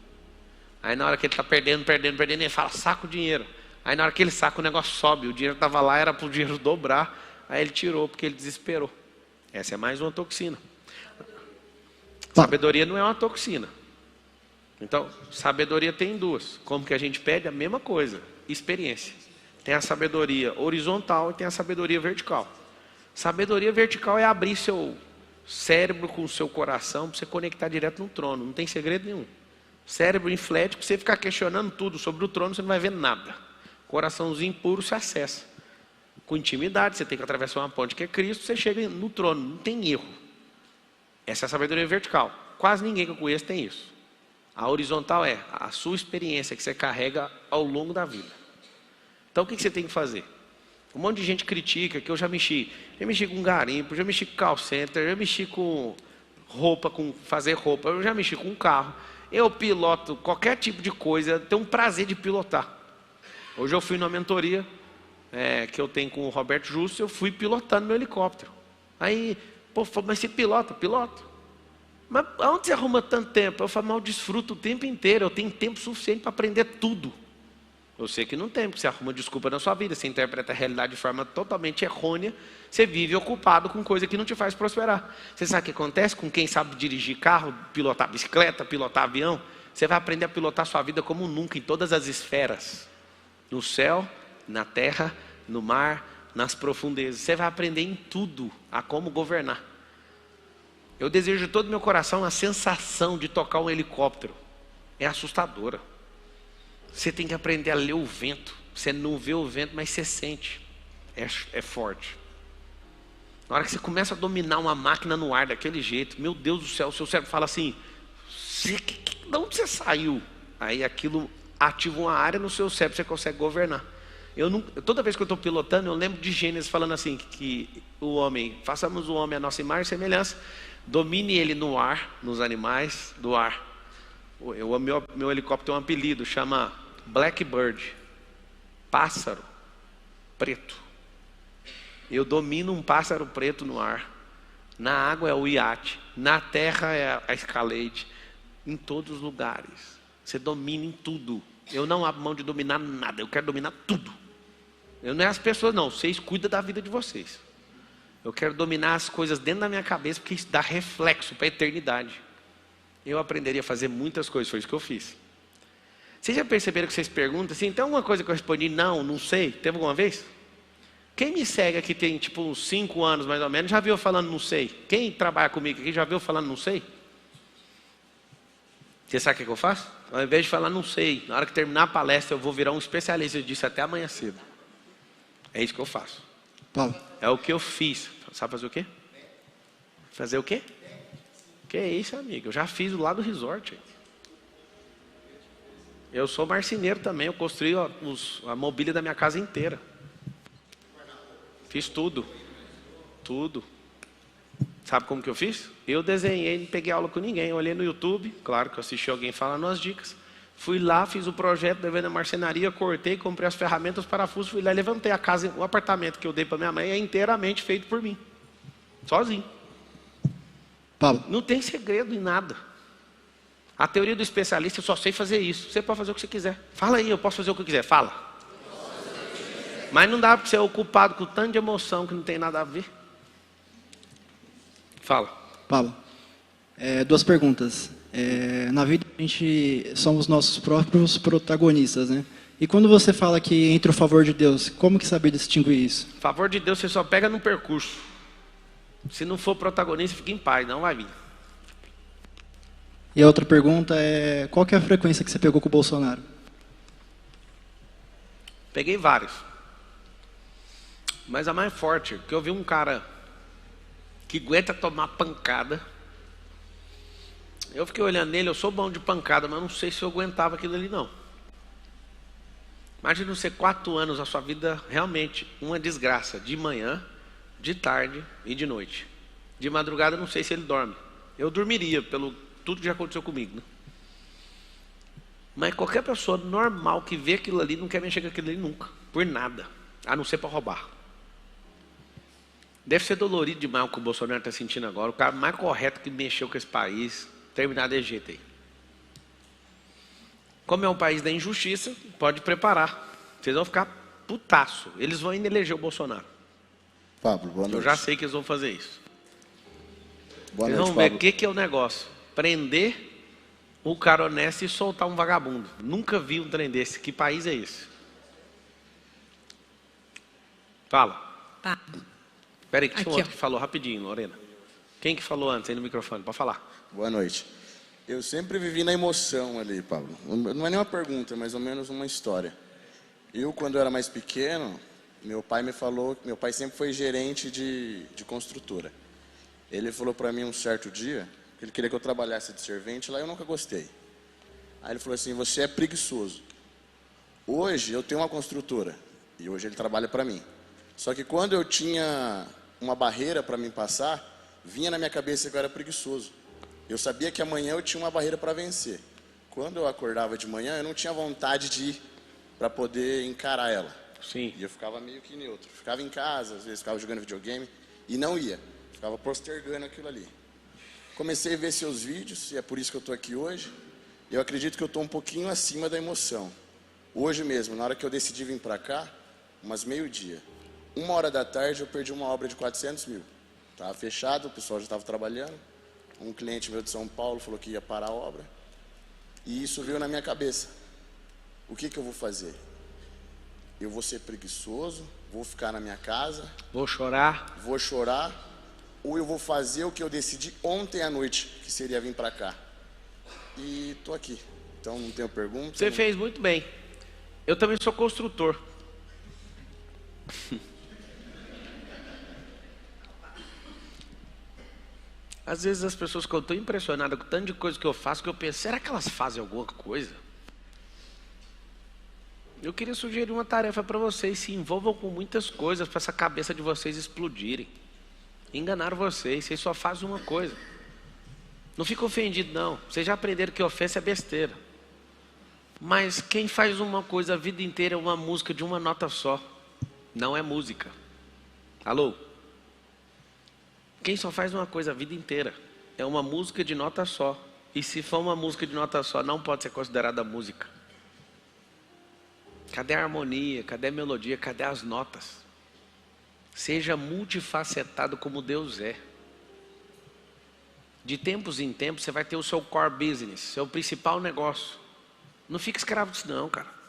Aí na hora que ele está perdendo, ele fala, saca o dinheiro. Aí na hora que ele saca, o negócio sobe. O dinheiro estava lá, era para o dinheiro dobrar. Aí ele tirou, porque ele desesperou. Essa é mais uma toxina. Sabedoria não é uma toxina. Então, sabedoria tem duas. Como que a gente pede? A mesma coisa. Experiência. Tem a sabedoria horizontal e tem a sabedoria vertical. Sabedoria vertical é abrir seu cérebro com o seu coração para você conectar direto no trono. Não tem segredo nenhum. Cérebro inflético, você ficar questionando tudo sobre o trono, você não vai ver nada. Coraçãozinho puro se acessa. Com intimidade, você tem que atravessar uma ponte que é Cristo, você chega no trono, não tem erro. Essa é a sabedoria vertical. Quase ninguém que eu conheço tem isso. A horizontal é a sua experiência que você carrega ao longo da vida. Então o que você tem que fazer? Um monte de gente critica que eu já mexi com garimpo, já mexi com call center, já mexi com roupa, com fazer roupa, eu já mexi com carro. Eu piloto qualquer tipo de coisa, tenho um prazer de pilotar. Hoje eu fui numa mentoria que eu tenho com o Roberto Justo, eu fui pilotando meu helicóptero. Aí, pô, mas você pilota? Piloto. Mas aonde você arruma tanto tempo? Eu falo, mas eu desfruto o tempo inteiro, eu tenho tempo suficiente para aprender tudo. Eu sei que não tem, porque você arruma desculpa na sua vida, você interpreta a realidade de forma totalmente errônea, você vive ocupado com coisa que não te faz prosperar. Você sabe o que acontece com quem sabe dirigir carro, pilotar bicicleta, pilotar avião? Você vai aprender a pilotar a sua vida como nunca, em todas as esferas. No céu, na terra, no mar, nas profundezas. Você vai aprender em tudo a como governar. Eu desejo de todo meu coração a sensação de tocar um helicóptero. É assustadora. Você tem que aprender a ler o vento. Você não vê o vento, mas você sente. É forte. Na hora que você começa a dominar uma máquina no ar daquele jeito, meu Deus do céu, o seu cérebro fala assim, de onde você saiu? Aí aquilo ativa uma área no seu cérebro, você consegue governar. Toda vez que eu estou pilotando, eu lembro de Gênesis falando assim, que o homem, façamos o homem a nossa imagem e semelhança, domine ele no ar, nos animais do ar. O meu helicóptero tem um apelido, chama Blackbird, pássaro preto. Eu domino um pássaro preto no ar. Na água é o iate, na terra é a Escalade, em todos os lugares. Você domina em tudo. Eu não abro mão de dominar nada, eu quero dominar tudo. Eu não é as pessoas não, vocês cuidam da vida de vocês. Eu quero dominar as coisas dentro da minha cabeça, porque isso dá reflexo para a eternidade. Eu aprenderia a fazer muitas coisas, foi isso que eu fiz. Vocês já perceberam que vocês perguntam assim, tem alguma coisa que eu respondi, não sei, teve alguma vez? Quem me segue aqui tem tipo uns 5 anos mais ou menos, já viu eu falando não sei? Quem trabalha comigo aqui já viu eu falando não sei? Você sabe o que eu faço? Ao invés de falar não sei, na hora que terminar a palestra eu vou virar um especialista disso até amanhã cedo. É isso que eu faço. Paulo. É o que eu fiz. Sabe fazer o quê? Fazer o quê? Que é isso, amigo? Eu já fiz lá do resort. Eu sou marceneiro também. Eu construí a mobília da minha casa inteira. Fiz tudo. Tudo. Sabe como que eu fiz? Eu desenhei, não peguei aula com ninguém. Eu olhei no YouTube. Claro que eu assisti alguém falando as dicas. Fui lá, fiz o projeto, levei na marcenaria, cortei, comprei as ferramentas, os parafusos, fui lá e levantei a casa, o apartamento que eu dei para minha mãe é inteiramente feito por mim. Sozinho. Paulo. Não tem segredo em nada. A teoria do especialista, eu só sei fazer isso. Você pode fazer o que você quiser. Fala aí, eu posso fazer o que eu quiser. Fala. Mas não dá para ser ocupado com tanto de emoção que não tem nada a ver. Fala. Paulo, 2 perguntas. Na vida a gente somos nossos próprios protagonistas, né? E quando você fala que entre o favor de Deus, como que saber distinguir isso? Favor de Deus você só pega no percurso. Se não for protagonista, fica em paz, não vai vir. E a outra pergunta é, qual que é a frequência que você pegou com o Bolsonaro? Peguei vários. Mas a mais forte, que eu vi um cara que aguenta tomar pancada. Eu fiquei olhando nele, eu sou bom de pancada, mas não sei se eu aguentava aquilo ali não. Imagina você 4 anos, a sua vida realmente uma desgraça, de manhã, de tarde e de noite. De madrugada, não sei se ele dorme. Eu dormiria, pelo tudo que já aconteceu comigo, né? Mas qualquer pessoa normal que vê aquilo ali, não quer mexer com aquilo ali nunca, por nada, a não ser para roubar. Deve ser dolorido demais o que o Bolsonaro está sentindo agora. O cara mais correto que mexeu com esse país, terminar desse jeito aí. Como é um país da injustiça, pode preparar. Vocês vão ficar putaço. Eles vão ainda eleger o Bolsonaro. Pablo, boa noite. Eu já sei que eles vão fazer isso. Boa Vocês noite, vão ver Pablo. o que é o negócio. Prender o cara honesto e soltar um vagabundo. Nunca vi um trem desse. Que país é esse? Fala. Espera aí, que tinha um outro que falou rapidinho, Lorena. Quem que falou antes aí no microfone? Pode falar. Boa noite. Eu sempre vivi na emoção ali, Pablo. Não é nem uma pergunta, é mais ou menos uma história. Eu, quando eu era mais pequeno, meu pai me falou... Meu pai sempre foi gerente de construtora. Ele falou para mim um certo dia que ele queria que eu trabalhasse de servente lá, eu nunca gostei. Aí ele falou assim, você é preguiçoso. Hoje eu tenho uma construtora e hoje ele trabalha para mim. Só que quando eu tinha uma barreira para mim passar, vinha na minha cabeça que eu era preguiçoso. Eu sabia que amanhã eu tinha uma barreira para vencer. Quando eu acordava de manhã, eu não tinha vontade de ir para poder encarar ela. Sim. E eu ficava meio que neutro. Ficava em casa, às vezes ficava jogando videogame e não ia. Ficava postergando aquilo ali. Comecei a ver seus vídeos, e é por isso que eu estou aqui hoje. Eu acredito que eu estou um pouquinho acima da emoção. Hoje mesmo, na hora que eu decidi vir para cá, umas meio-dia, 1h da tarde, eu perdi uma obra de 400 mil. Estava fechado, o pessoal já estava trabalhando. Um cliente meu de São Paulo falou que ia parar a obra. E isso veio na minha cabeça. O que eu vou fazer? Eu vou ser preguiçoso, vou ficar na minha casa. Vou chorar. Vou chorar. Ou eu vou fazer o que eu decidi ontem à noite, que seria vir para cá. E estou aqui. Então não tenho pergunta. Você fez muito bem. Eu também sou construtor. Às vezes as pessoas que eu estou impressionado com o tanto de coisa que eu faço, que eu penso, será que elas fazem alguma coisa? Eu queria sugerir uma tarefa para vocês, se envolvam com muitas coisas, para essa cabeça de vocês explodirem. Enganaram vocês só fazem uma coisa. Não fica ofendido não, vocês já aprenderam que ofensa é besteira. Mas quem faz uma coisa a vida inteira é uma música de uma nota só. Não é música. Alô? Quem só faz uma coisa a vida inteira é uma música de nota só. E se for uma música de nota só, não pode ser considerada música. Cadê a harmonia? Cadê a melodia? Cadê as notas? Seja multifacetado como Deus é. De tempos em tempos, você vai ter o seu core business, seu principal negócio. Não fica escravo disso não, cara.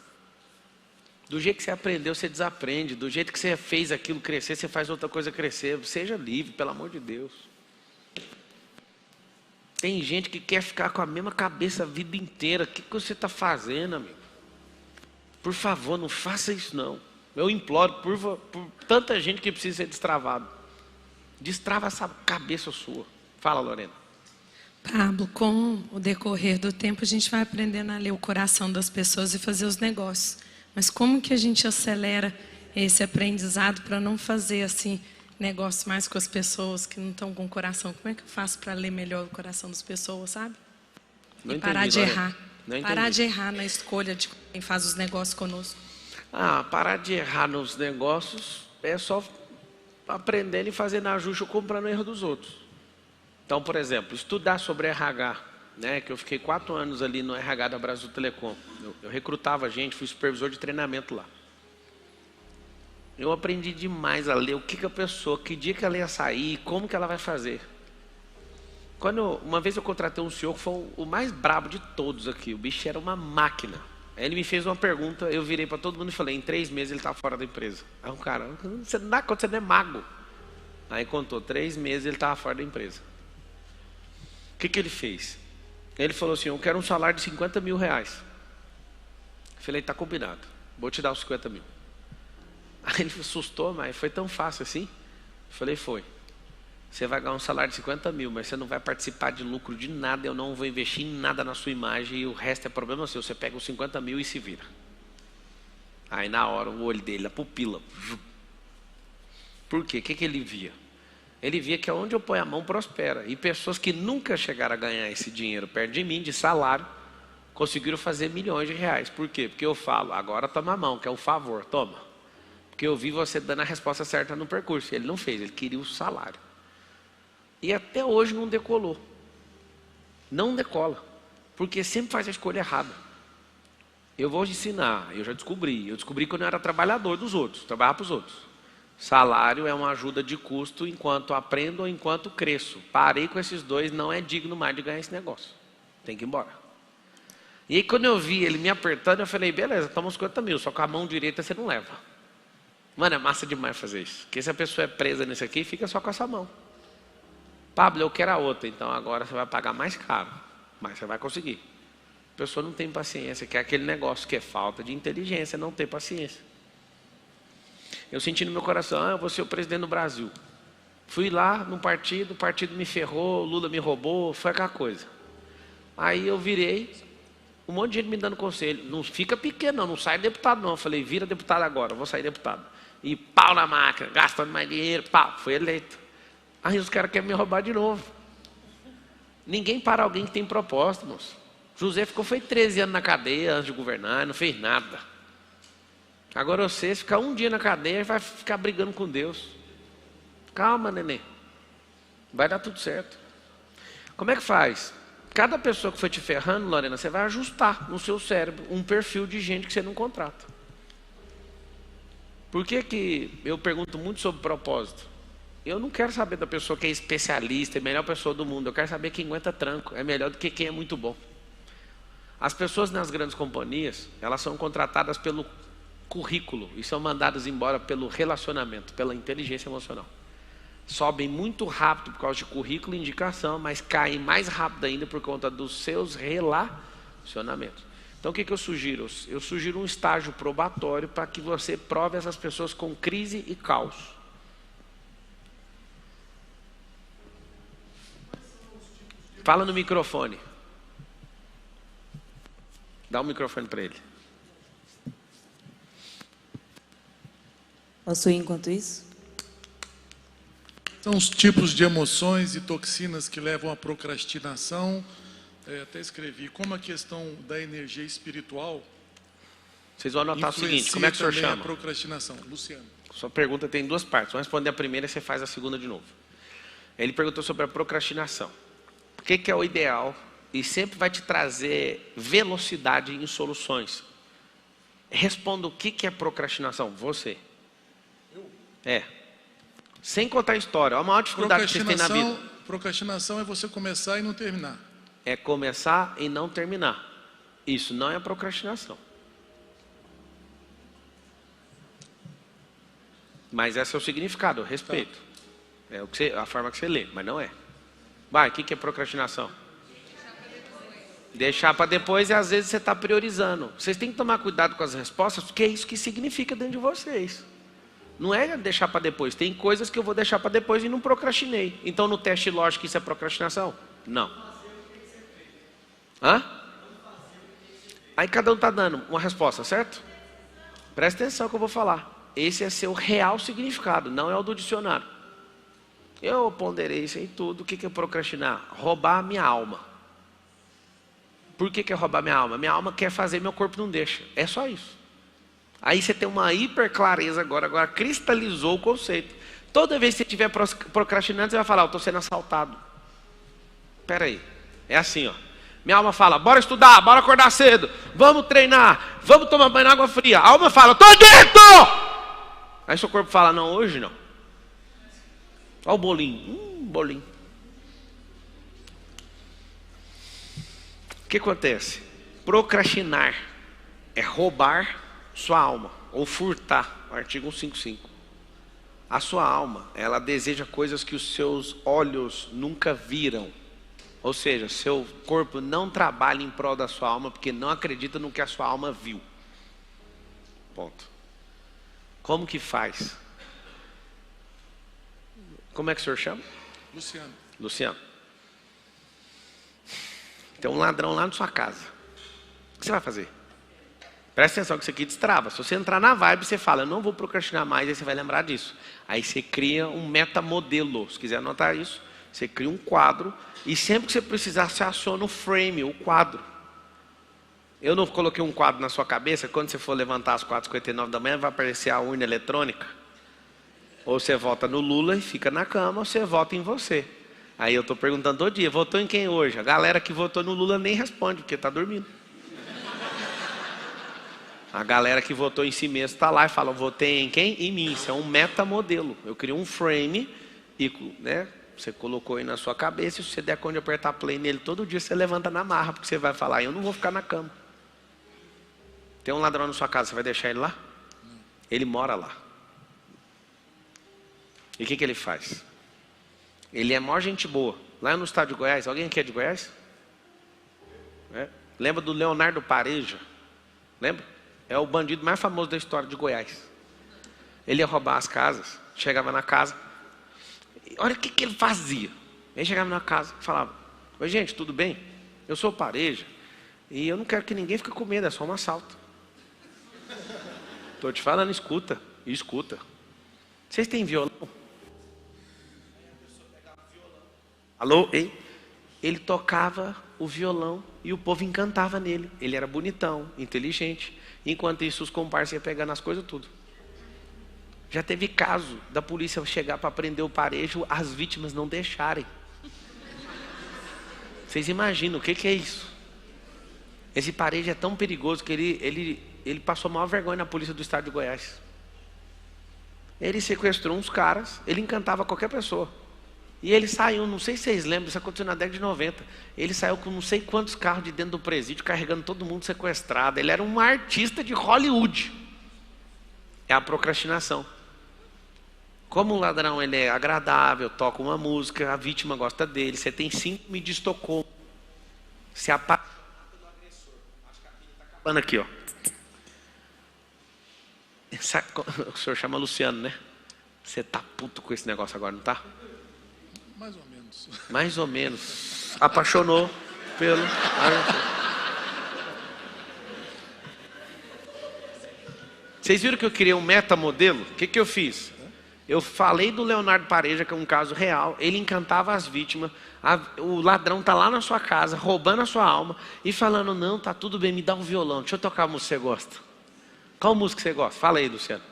Do jeito que você aprendeu, você desaprende. Do jeito que você fez aquilo crescer, você faz outra coisa crescer. Seja livre, pelo amor de Deus. Tem gente que quer ficar com a mesma cabeça a vida inteira. O que você está fazendo, amigo? Por favor, não faça isso não. Eu imploro por tanta gente que precisa ser destravado. Destrava essa cabeça sua. Fala, Lorena. Pablo, com o decorrer do tempo, a gente vai aprendendo a ler o coração das pessoas e fazer os negócios. Mas como que a gente acelera esse aprendizado para não fazer assim negócio mais com as pessoas que não estão com o coração? Como é que eu faço para ler melhor o coração das pessoas, sabe? Não e parar entendi, de errar. Não parar de errar na escolha de quem faz os negócios conosco. Parar de errar nos negócios é só aprendendo e fazendo ajuste ou comprando o erro dos outros. Então, por exemplo, estudar sobre RH, né, que eu fiquei 4 anos ali no RH da Brasil Telecom. Eu recrutava gente, fui supervisor de treinamento lá. Eu aprendi demais a ler o que a pessoa, que dia que ela ia sair, como que ela vai fazer. Uma vez eu contratei um senhor que foi o mais brabo de todos aqui. O bicho era uma máquina. Aí ele me fez uma pergunta, eu virei para todo mundo e falei, em 3 meses ele está fora da empresa. Aí um cara, você não dá conta, você não é mago. Aí contou, 3 meses ele estava fora da empresa. O que ele fez? Ele falou assim, eu quero um salário de 50 mil reais. Eu falei, está combinado, vou te dar os 50 mil. Aí ele assustou, mas foi tão fácil assim? Eu falei, foi. Você vai ganhar um salário de 50 mil, mas você não vai participar de lucro de nada, eu não vou investir em nada na sua imagem e o resto é problema seu. Você pega os 50 mil e se vira. Aí na hora o olho dele, a pupila. Por quê? O que ele via? Ele via que onde eu ponho a mão prospera. E pessoas que nunca chegaram a ganhar esse dinheiro perto de mim, de salário, conseguiram fazer milhões de reais. Por quê? Porque eu falo, agora toma a mão, que é o favor, toma. Porque eu vi você dando a resposta certa no percurso. Ele não fez, ele queria o salário. E até hoje não decolou. Não decola. Porque sempre faz a escolha errada. Eu vou ensinar, eu já descobri. Eu descobri quando eu era trabalhador dos outros, trabalhava para os outros. Salário é uma ajuda de custo enquanto aprendo ou enquanto cresço. Parei com esses dois, não é digno mais de ganhar esse negócio. Tem que ir embora. E aí quando eu vi ele me apertando, eu falei, beleza, toma uns 50 mil, só com a mão direita você não leva. Mano, é massa demais fazer isso. Porque se a pessoa é presa nisso aqui, fica só com essa mão. Pablo, eu quero a outra, então agora você vai pagar mais caro, mas você vai conseguir. A pessoa não tem paciência, quer aquele negócio que é falta de inteligência, não ter paciência. Eu senti no meu coração, eu vou ser o presidente do Brasil. Fui lá no partido, o partido me ferrou, Lula me roubou, foi aquela coisa. Aí eu virei, um monte de gente me dando conselho, não fica pequeno não sai deputado não. Eu falei, vira deputado agora, eu vou sair deputado. E pau na máquina, gastando mais dinheiro, pau, fui eleito. Aí os caras querem me roubar de novo. Ninguém para alguém que tem propósito, moço. José foi 13 anos na cadeia antes de governar, não fez nada. Agora você fica um dia na cadeia e vai ficar brigando com Deus. Calma, neném. Vai dar tudo certo. Como é que faz? Cada pessoa que foi te ferrando, Lorena, você vai ajustar no seu cérebro um perfil de gente que você não contrata. Por que eu pergunto muito sobre propósito? Eu não quero saber da pessoa que é especialista, é a melhor pessoa do mundo. Eu quero saber quem aguenta tranco. É melhor do que quem é muito bom. As pessoas nas grandes companhias, elas são contratadas pelo currículo e são mandadas embora pelo relacionamento, pela inteligência emocional. Sobem muito rápido por causa de currículo e indicação, mas caem mais rápido ainda por conta dos seus relacionamentos. Então o que eu sugiro? Eu sugiro um estágio probatório para que você prove essas pessoas com crise e caos. Fala no microfone. Dá um microfone para ele. Posso ir enquanto isso? São os tipos de emoções e toxinas que levam à procrastinação. Até escrevi como a questão da energia espiritual. Vocês vão anotar o seguinte, como é que o senhor chama? A procrastinação. Luciano. Sua pergunta tem 2 partes. Vamos responder a primeira e você faz a segunda de novo. Ele perguntou sobre a procrastinação. O que é o ideal? E sempre vai te trazer velocidade em soluções. Responda o que é procrastinação. Você. Sem contar a história. Olha a maior dificuldade que vocês têm na vida. Procrastinação é você começar e não terminar. É começar e não terminar. Isso não é procrastinação. Mas esse é o significado, eu respeito. É a forma que você lê, mas não é. Vai, o que é procrastinação? Deixar para depois e às vezes você está priorizando. Vocês têm que tomar cuidado com as respostas, porque é isso que significa dentro de vocês. Não é deixar para depois. Tem coisas que eu vou deixar para depois e não procrastinei. Então no teste lógico isso é procrastinação? Não. Hã? Aí cada um está dando uma resposta, certo? Presta atenção que eu vou falar. Esse é seu real significado, não é o do dicionário. Eu ponderei isso aí tudo. O que é procrastinar? Roubar a minha alma. Por que é roubar minha alma? Minha alma quer fazer, meu corpo não deixa. É só isso. Aí você tem uma hiper clareza agora cristalizou o conceito. Toda vez que você estiver procrastinando, você vai falar, eu estou sendo assaltado. Espera aí. É assim, ó. Minha alma fala, bora estudar, bora acordar cedo, vamos treinar, vamos tomar banho na água fria. A alma fala, tô dentro! Aí seu corpo fala, não, hoje não. Olha o bolinho, bolinho. O que acontece? Procrastinar é roubar sua alma, ou furtar, o artigo 155. A sua alma, ela deseja coisas que os seus olhos nunca viram. Ou seja, seu corpo não trabalha em prol da sua alma, porque não acredita no que a sua alma viu. Ponto. Como que faz? Como é que o senhor chama? Luciano. Luciano. Tem um ladrão lá na sua casa. O que você vai fazer? Presta atenção que isso aqui destrava. Se você entrar na vibe, você fala, eu não vou procrastinar mais, aí você vai lembrar disso. Aí você cria um metamodelo. Se quiser anotar isso, você cria um quadro e sempre que você precisar, você aciona o frame, o quadro. Eu não coloquei um quadro na sua cabeça, quando você for levantar às 4h59 da manhã, vai aparecer a urna eletrônica. Ou você vota no Lula e fica na cama, ou você vota em você. Aí eu estou perguntando todo dia, votou em quem hoje? A galera que votou no Lula nem responde, porque está dormindo. A galera que votou em si mesmo está lá e fala, votei em quem? Em mim. Isso é um metamodelo. Eu criei um frame e, né, você colocou aí na sua cabeça e se você der conta de apertar play nele todo dia, você levanta na marra, porque você vai falar, eu não vou ficar na cama. Tem um ladrão na sua casa, você vai deixar ele lá? Ele mora lá. E o que ele faz? Ele é maior gente boa. Lá no estado de Goiás, alguém aqui é de Goiás? É. Lembra do Leonardo Pareja? Lembra? É o bandido mais famoso da história de Goiás. Ele ia roubar as casas, chegava na casa, e olha o que ele fazia. Ele chegava na casa e falava, oi gente, tudo bem? Eu sou o Pareja, e eu não quero que ninguém fique com medo, é só um assalto. Estou te falando, escuta, e escuta. Vocês têm violão? Alô? Ei? Ele tocava o violão e o povo encantava nele. Ele era bonitão, inteligente. Enquanto isso, os comparsas iam pegando as coisas tudo. Já teve caso da polícia chegar para prender o Parejo, as vítimas não deixarem. Vocês imaginam o que é isso? Esse Parejo é tão perigoso que ele passou a maior vergonha na polícia do estado de Goiás. Ele sequestrou uns caras, ele encantava qualquer pessoa. E ele saiu, não sei se vocês lembram, isso aconteceu na década de 90. Ele saiu com não sei quantos carros de dentro do presídio, carregando todo mundo sequestrado. Ele era um artista de Hollywood. É a procrastinação. Como o ladrão ele é agradável, toca uma música, a vítima gosta dele, você tem síndrome de Estocolmo. Se apaixona pelo agressor. Acho que a filha está acabando aqui, ó. O senhor chama Luciano, né? Você tá puto com esse negócio agora, não tá? Mais ou menos. Mais ou menos. Apaixonou pelo... Vocês viram que eu criei um metamodelo? O que eu fiz? Eu falei do Leonardo Pareja, que é um caso real. Ele encantava as vítimas. O ladrão tá lá na sua casa, roubando a sua alma e falando, não, tá tudo bem, me dá um violão. Deixa eu tocar a música que você gosta. Qual música você gosta? Fala aí, Luciano.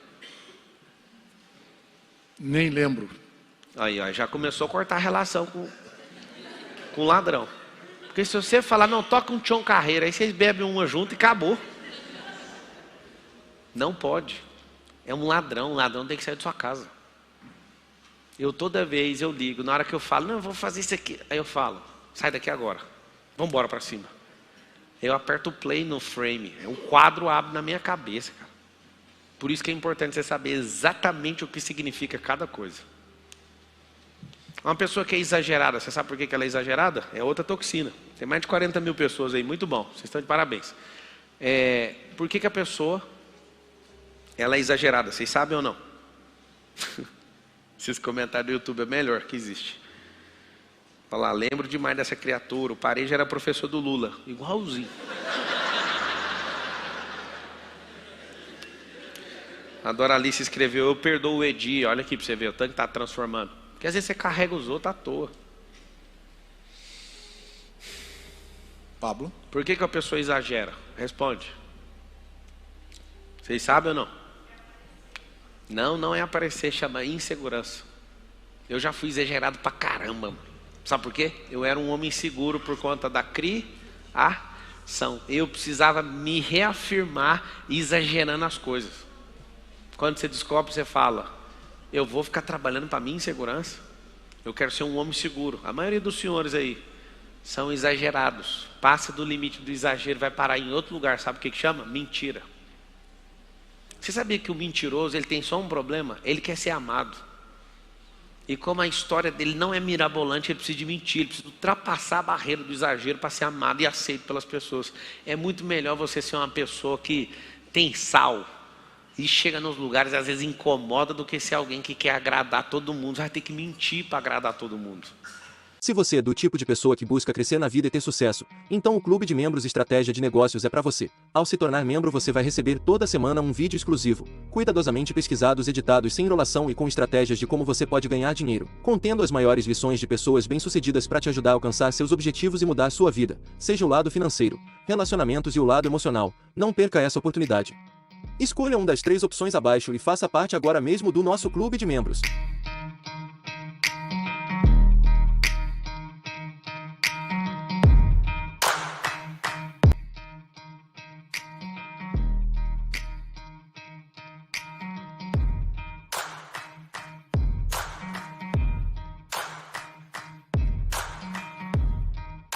Nem lembro. Aí, ó, já começou a cortar a relação com o ladrão. Porque se você falar, não, toca um Tião Carreira, aí vocês bebem uma junto e acabou. Não pode. É um ladrão tem que sair de sua casa. Toda vez eu ligo, na hora que eu falo, não, eu vou fazer isso aqui. Aí eu falo, sai daqui agora. Vamos embora para cima. Eu aperto o play no frame. O quadro abre na minha cabeça, cara. Por isso que é importante você saber exatamente o que significa cada coisa. Uma pessoa que é exagerada, você sabe por que ela é exagerada? É outra toxina. Tem mais de 40 mil pessoas aí, muito bom. Vocês estão de parabéns. Por que a pessoa ela é exagerada? Vocês sabem ou não? Esses comentários do YouTube é melhor que existe. Olha lá, lembro demais dessa criatura. O Pareja era professor do Lula. Igualzinho. A Doralice escreveu, eu perdoo o Edi. Olha aqui para você ver, o tanque está transformando. Porque às vezes você carrega os outros à toa. Pablo? Por que a pessoa exagera? Responde. Vocês sabem ou não? Não é aparecer, chama insegurança. Eu já fui exagerado pra caramba. Sabe por quê? Eu era um homem inseguro por conta da criação. Eu precisava me reafirmar exagerando as coisas. Quando você descobre, você fala, eu vou ficar trabalhando para minha insegurança? Eu quero ser um homem seguro. A maioria dos senhores aí são exagerados. Passa do limite do exagero, vai parar em outro lugar. Sabe o que chama? Mentira. Você sabia que o mentiroso ele tem só um problema? Ele quer ser amado. E como a história dele não é mirabolante, ele precisa de mentir, ele precisa ultrapassar a barreira do exagero para ser amado e aceito pelas pessoas. É muito melhor você ser uma pessoa que tem sal e chega nos lugares, às vezes incomoda, do que ser alguém que quer agradar todo mundo. Vai ter que mentir para agradar todo mundo. Se você é do tipo de pessoa que busca crescer na vida e ter sucesso, então o Clube de Membros Estratégia de Negócios é para você. Ao se tornar membro, você vai receber toda semana um vídeo exclusivo, cuidadosamente pesquisados, editados sem enrolação e com estratégias de como você pode ganhar dinheiro, contendo as maiores lições de pessoas bem-sucedidas para te ajudar a alcançar seus objetivos e mudar sua vida, seja o lado financeiro, relacionamentos e o lado emocional. Não perca essa oportunidade. Escolha uma das 3 opções abaixo e faça parte agora mesmo do nosso Clube de Membros.